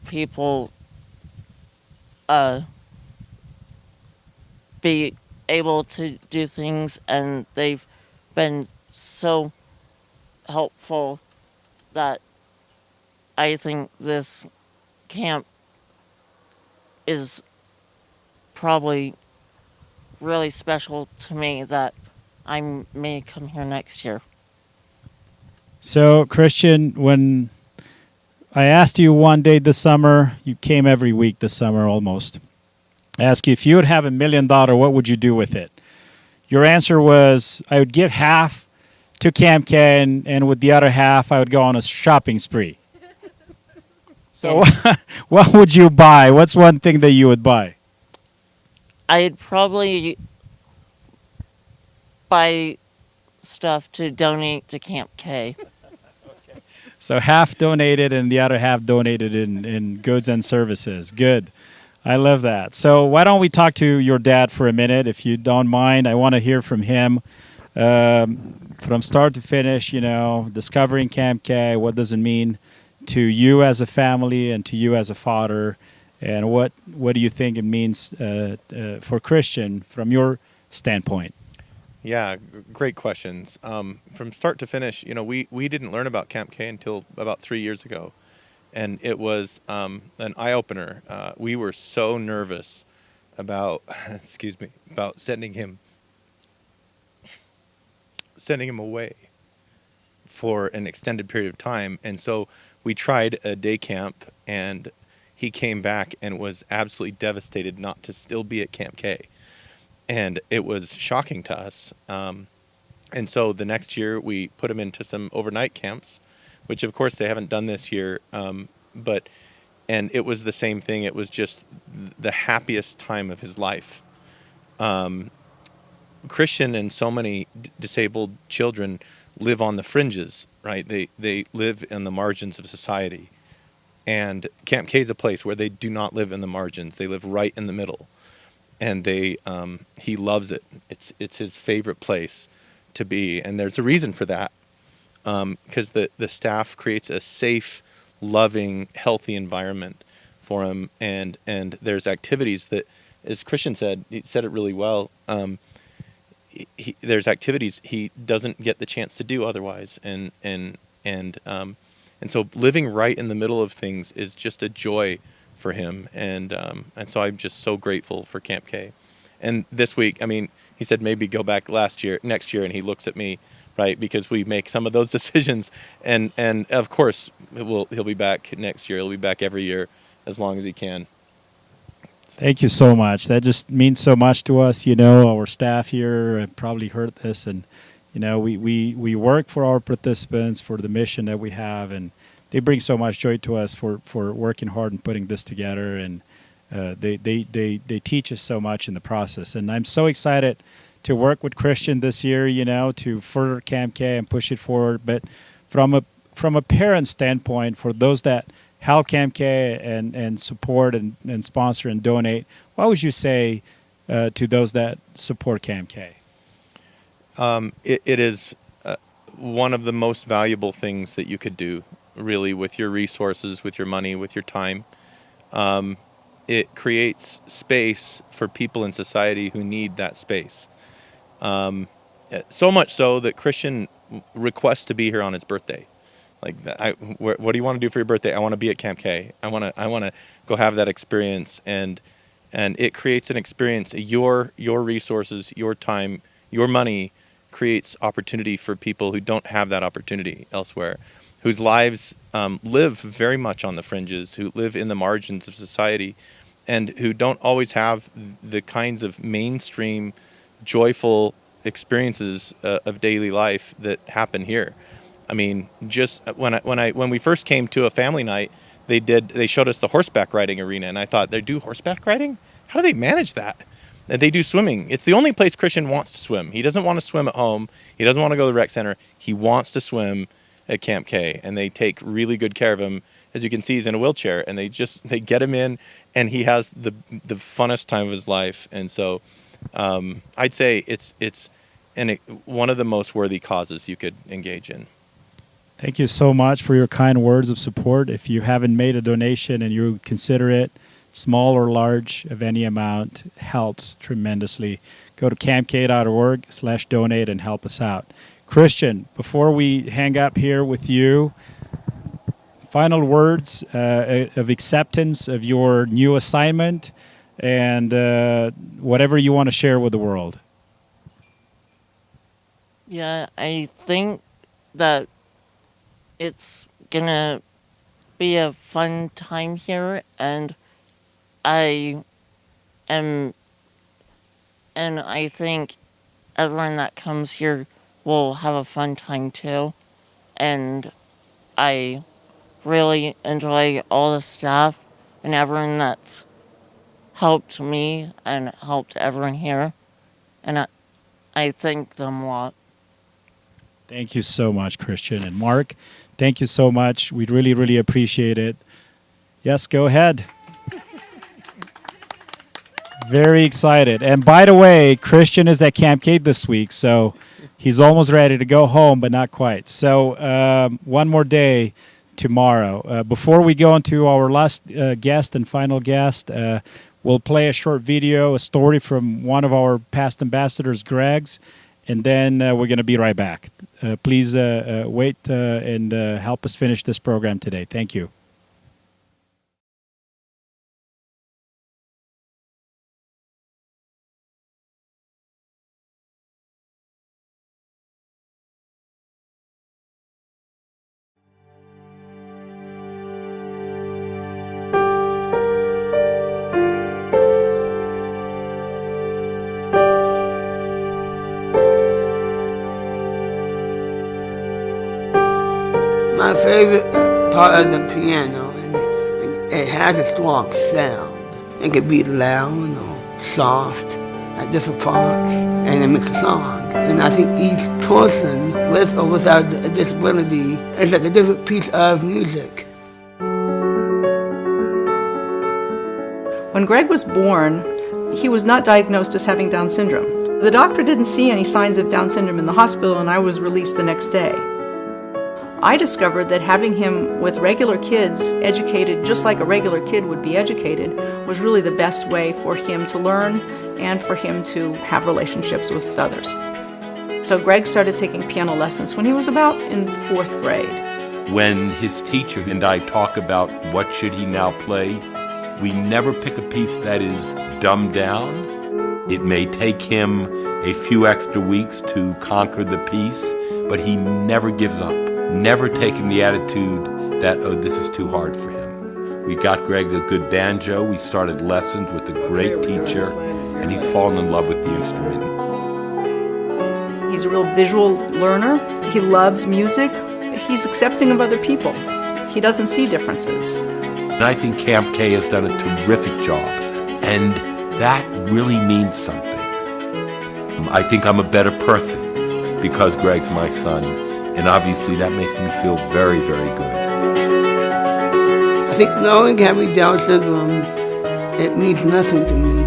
people be able to do things, and they've been so helpful that I think this camp is probably really special to me that I may come here next year. So, Christian, when I asked you one day this summer, you came every week this summer almost. I asked you, if you would have $1 million, what would you do with it? Your answer was, I would give half to CampK, and with the other half, I would go on a shopping spree. So what would you buy? What's one thing that you would buy? I'd probably buy stuff to donate to CampK. So half donated and the other half donated in goods and services. Good. I love that. So why don't we talk to your dad for a minute, if you don't mind. I want to hear from him from start to finish, discovering CampK. What does it mean to you as a family and to you as a father? And what do you think it means for Christian from your standpoint? Yeah, great questions. From start to finish, we didn't learn about CampK until about 3 years ago. and it was an eye opener. We were so nervous about, excuse me, about sending him away for an extended period of time, and so we tried a day camp, and he came back and was absolutely devastated not to still be at Camp K, and it was shocking to us. And so the next year we put him into some overnight camps, which of course they haven't done this year, and it was the same thing. It was just the happiest time of his life. Christian and so many disabled children live on the fringes, right? They live in the margins of society. And Camp K is a place where they do not live in the margins. They live right in the middle. And he loves it. It's his favorite place to be. And there's a reason for that. Because the staff creates a safe, loving, healthy environment for him. And there's activities that, as Christian said, he said it really well, there's activities he doesn't get the chance to do otherwise, and so living right in the middle of things is just a joy for him, and so I'm just so grateful for Camp K. And this week, I mean, he said maybe go back next year, and he looks at me, right, because we make some of those decisions, and of course he'll be back next year. He'll be back every year as long as he can. Thank you so much. That just means so much to us. You know, our staff here probably heard this, and you know, we work for our participants for the mission that we have, and they bring so much joy to us for working hard and putting this together, and they teach us so much in the process. And I'm so excited to work with Christian this year. You know, to further Camp K and push it forward. But from a parent standpoint, for those that help Camp K and support and sponsor and donate, what would you say to those that support Camp K? It is one of the most valuable things that you could do, really, with your resources, with your money, with your time. It creates space for people in society who need that space. So much so that Christian requests to be here on his birthday. Like, what do you want to do for your birthday? I want to be at Camp K. I want to go have that experience, and it creates an experience. Your resources, your time, your money creates opportunity for people who don't have that opportunity elsewhere, whose lives live very much on the fringes, who live in the margins of society, and who don't always have the kinds of mainstream, joyful experiences of daily life that happen here. I mean, just when we first came to a family night, they showed us the horseback riding arena, and I thought, they do horseback riding? How do they manage that? And they do swimming. It's the only place Christian wants to swim. He doesn't want to swim at home. He doesn't want to go to the rec center. He wants to swim at Camp K, and they take really good care of him. As you can see, he's in a wheelchair, and they get him in, and he has the funnest time of his life. And so I'd say it's one of the most worthy causes you could engage in. Thank you so much for your kind words of support. If you haven't made a donation and you consider it, small or large, of any amount, helps tremendously. Go to campk.org/donate and help us out. Christian, before we hang up here with you, final words of acceptance of your new assignment and whatever you want to share with the world. Yeah, I think that it's gonna be a fun time here, and I think everyone that comes here will have a fun time too, and I really enjoy all the staff and everyone that's helped me and helped everyone here, and I thank them a lot. Thank you so much, Christian. And Mark, thank you so much. We really, really appreciate it. Yes, go ahead. Very excited. And by the way, Christian is at Camp K this week, so he's almost ready to go home, but not quite. So one more day tomorrow. Before we go into our last guest and final guest, we'll play a short video, a story from one of our past ambassadors, Greg's, and then we're going to be right back. Please wait and help us finish this program today. Thank you. favorite part of the piano is it has a strong sound. It can be loud or soft at different parts, and it makes a song. And I think each person, with or without a disability, is like a different piece of music. When Greg was born, he was not diagnosed as having Down syndrome. The doctor didn't see any signs of Down syndrome in the hospital, and I was released the next day. I discovered that having him with regular kids, educated just like a regular kid would be educated, was really the best way for him to learn and for him to have relationships with others. So Greg started taking piano lessons when he was about in 4th grade. When his teacher and I talk about what should he now play, we never pick a piece that is dumbed down. It may take him a few extra weeks to conquer the piece, but he never gives up. Never taken the attitude that, oh, this is too hard for him. We got Greg a good banjo. We started lessons with a great teacher, and he's fallen in love with the instrument. He's a real visual learner. He loves music. He's accepting of other people. He doesn't see differences. And I think CampK has done a terrific job, and that really means something. I think I'm a better person because Greg's my son, and obviously that makes me feel very, very good. I think knowing having Down syndrome, it means nothing to me.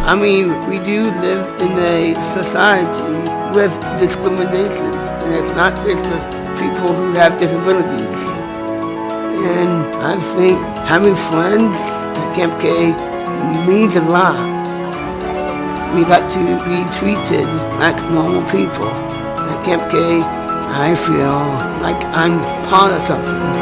I mean, we do live in a society with discrimination, and it's not just with people who have disabilities. And I think having friends at CampK means a lot. We got to be treated like normal people. At CampK, I feel like I'm part of something.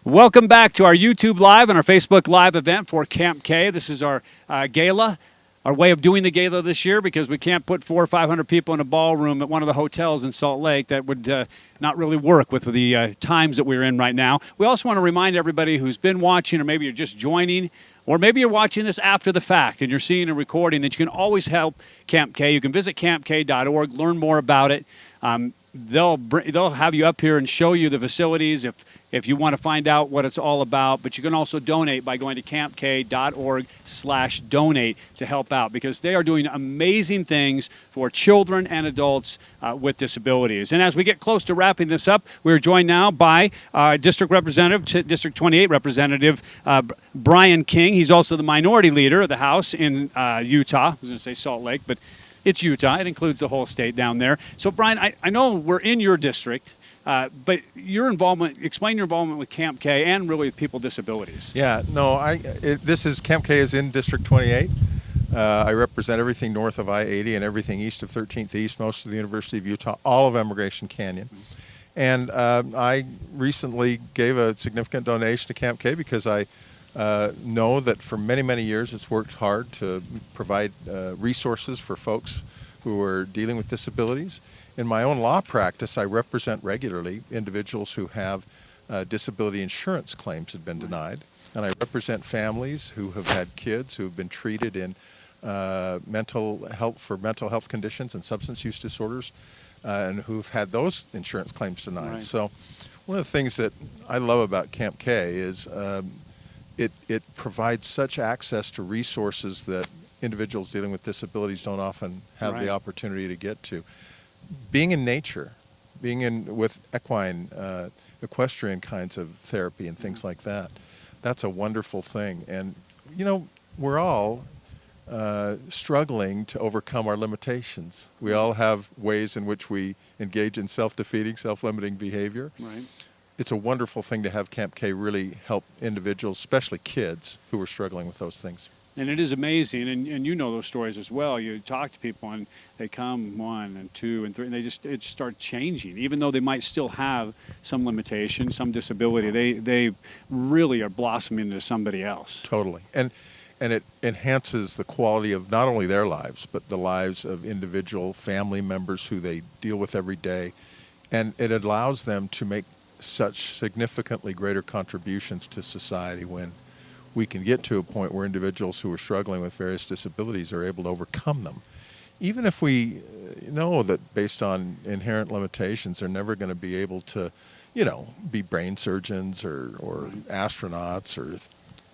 Welcome back to our YouTube Live and our Facebook Live event for CampK. This is our gala, our way of doing the gala this year, because we can't put 400 or 500 people in a ballroom at one of the hotels in Salt Lake. That would not really work with the times that we're in right now. We also want to remind everybody who's been watching, or maybe you're just joining, or maybe you're watching this after the fact and you're seeing a recording, that you can always help CampK. You can visit campk.org, learn more about it. They'll have you up here and show you the facilities if you want to find out what it's all about. But you can also donate by going to campk.org/donate to help out, because they are doing amazing things for children and adults with disabilities. And as we get close to wrapping this up, we're joined now by District Representative, District 28 Representative Brian King. He's also the minority leader of the House in Utah. I was going to say Salt Lake, but it's Utah. It includes the whole state down there. So, Brian, I know we're in your district, but your involvement, explain your involvement with CampK and really with people with disabilities. Yeah, no, CampK is in District 28. I represent everything north of I-80 and everything east of 13th East, most of the University of Utah, all of Emigration Canyon. And I recently gave a significant donation to CampK because I know that for many, many years it's worked hard to provide resources for folks who are dealing with disabilities. In my own law practice, I represent regularly individuals who have disability insurance claims have been denied, and I represent families who have had kids who have been treated in mental health conditions and substance use disorders, and who've had those insurance claims denied. Right. So one of the things that I love about CampK is it provides such access to resources that individuals dealing with disabilities don't often have the opportunity to get to. Being in nature, being with equestrian kinds of therapy and things like that, that's a wonderful thing. And, you know, we're all struggling to overcome our limitations. We all have ways in which we engage in self-defeating, self-limiting behavior. Right. It's a wonderful thing to have CampK really help individuals, especially kids, who are struggling with those things. And it is amazing, and you know those stories as well. You talk to people, and they come 1 and 2 and 3, and it just starts changing. Even though they might still have some limitation, some disability, they really are blossoming into somebody else. Totally. And it enhances the quality of not only their lives, but the lives of individual family members who they deal with every day. And it allows them to make such significantly greater contributions to society when we can get to a point where individuals who are struggling with various disabilities are able to overcome them. Even if we know that based on inherent limitations, they're never going to be able to, be brain surgeons or astronauts or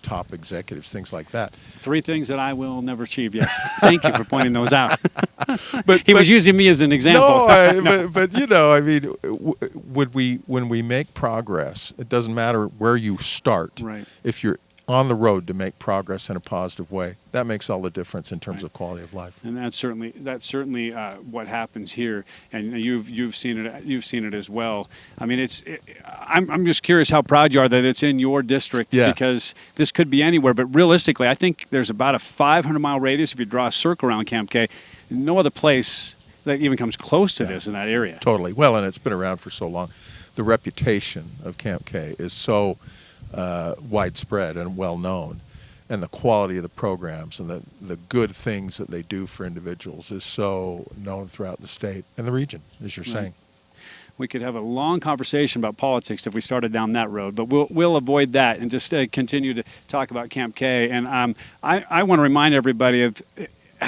top executives, things like that. 3 things that I will never achieve. Yes, thank you for pointing those out. But he was using me as an example. No, but I mean, when we make progress, it doesn't matter where you start. Right. If you're on the road to make progress in a positive way, that makes all the difference in terms of quality of life. And that's certainly what happens here. And you've seen it as well. I mean, I'm just curious how proud you are that it's in your district, because this could be anywhere. But realistically, I think there's about a 500-mile radius if you draw a circle around CampK. No other place that even comes close to this in that area. Totally. Well, and it's been around for so long. The reputation of CampK is so widespread and well known, and the quality of the programs and the good things that they do for individuals is so known throughout the state and the region, as you're saying. We could have a long conversation about politics if we started down that road, but we'll avoid that and just continue to talk about CampK. And I want to remind everybody of,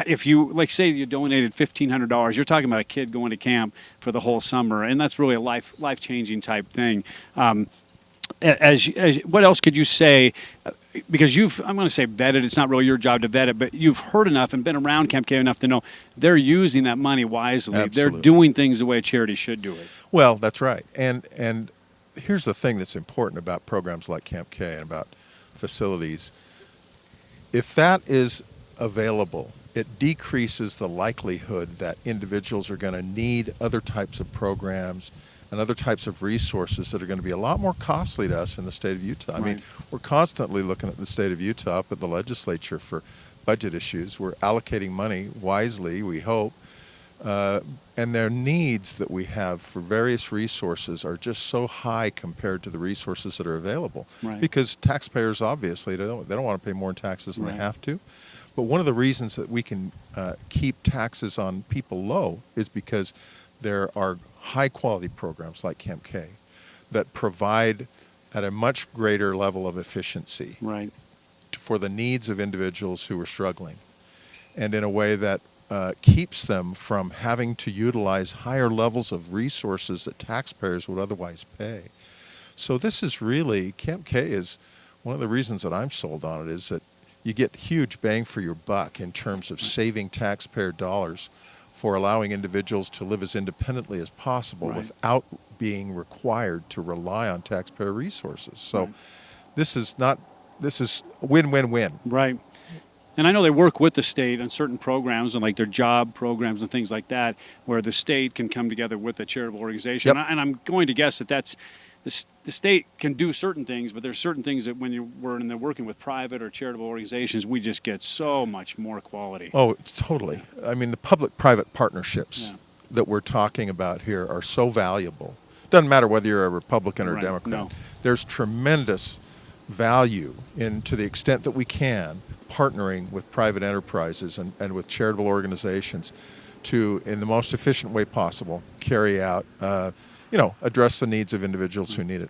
if you, like, say you donated $1,500, you're talking about a kid going to camp for the whole summer, and that's really a life-changing type thing. What else could you say? Because I'm going to say vetted. It's not really your job to vet it, but you've heard enough and been around CampK enough to know they're using that money wisely. Absolutely. They're doing things the way a charity should do it. Well, that's right. And here's the thing that's important about programs like CampK and about facilities. If that is available, it decreases the likelihood that individuals are going to need other types of programs and other types of resources that are going to be a lot more costly to us in the state of Utah. I mean, we're constantly looking at the state of Utah up at the legislature for budget issues. We're allocating money wisely, we hope, and their needs that we have for various resources are just so high compared to the resources that are available. Right. Because taxpayers, obviously, they don't want to pay more in taxes than they have to. But one of the reasons that we can keep taxes on people low is because there are high-quality programs like CampK that provide at a much greater level of efficiency for the needs of individuals who are struggling, and in a way that keeps them from having to utilize higher levels of resources that taxpayers would otherwise pay. So this is really, CampK is one of the reasons that I'm sold on it, is that you get huge bang for your buck in terms of saving taxpayer dollars for allowing individuals to live as independently as possible without being required to rely on taxpayer resources. So this is win-win-win. Right. And I know they work with the state on certain programs, and like their job programs and things like that, where the state can come together with a charitable organization. And I'm going to guess that that's the state can do certain things, but there's certain things that when they're working with private or charitable organizations, we just get so much more quality. Oh, totally. I mean, the public-private partnerships that we're talking about here are so valuable. Doesn't matter whether you're a Republican or Democrat. No. There's tremendous value to the extent that we can, partnering with private enterprises and with charitable organizations to, in the most efficient way possible, carry out address the needs of individuals who need it.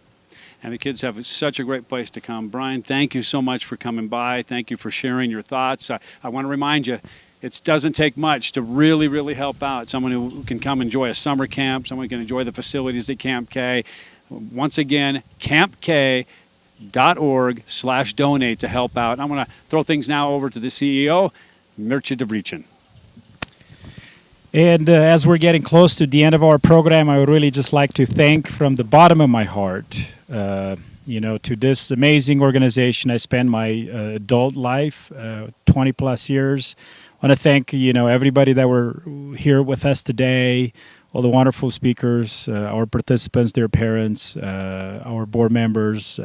And the kids have such a great place to come. Brian, thank you so much for coming by. Thank you for sharing your thoughts. I want to remind you, it doesn't take much to really, really help out. Someone who can come enjoy a summer camp, someone who can enjoy the facilities at CampK. Once again, campk.org/donate to help out. And I'm going to throw things now over to the CEO, Mircea Devrichin. And as we're getting close to the end of our program, I would really just like to thank from the bottom of my heart, to this amazing organization. I spent my adult life, 20 plus years. I want to thank, everybody that were here with us today, all the wonderful speakers, our participants, their parents, our board members,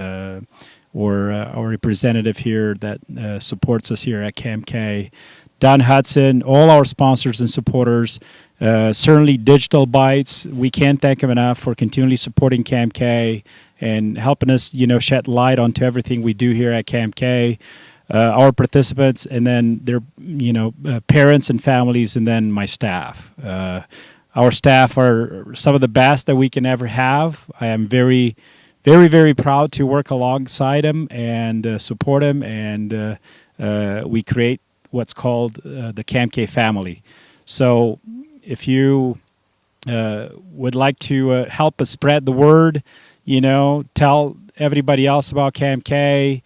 our representative here that supports us here at CampK. Don Hudson, all our sponsors and supporters, certainly Digital Bytes. We can't thank them enough for continually supporting CampK and helping us, shed light onto everything we do here at CampK. Our participants, and then their, parents and families, and then my staff. Our staff are some of the best that we can ever have. I am very, very, very proud to work alongside them and support them, and we create what's called the CampK family. So if you would like to help us spread the word, tell everybody else about CampK,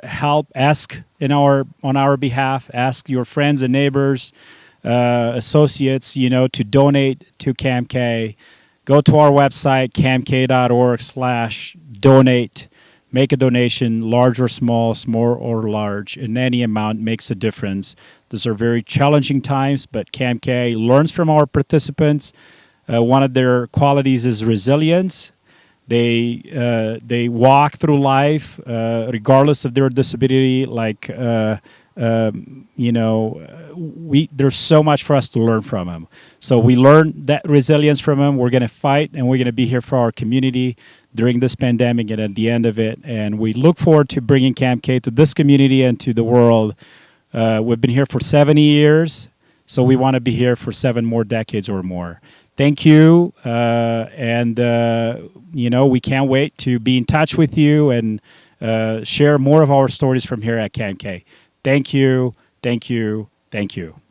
help, ask on our behalf, ask your friends and neighbors, associates, to donate to CampK. Go to our website, campk.org/donate. Make a donation, large or small or large, in any amount makes a difference. These are very challenging times, but CampK learns from our participants. One of their qualities is resilience. They walk through life regardless of their disability. There's so much for us to learn from them. So we learn that resilience from them. We're going to fight, and we're going to be here for our community during this pandemic and at the end of it. And we look forward to bringing CampK to this community and to the world. We've been here for 70 years, so we want to be here for 7 more decades or more. Thank you, and we can't wait to be in touch with you and share more of our stories from here at CampK. Thank you, thank you, thank you.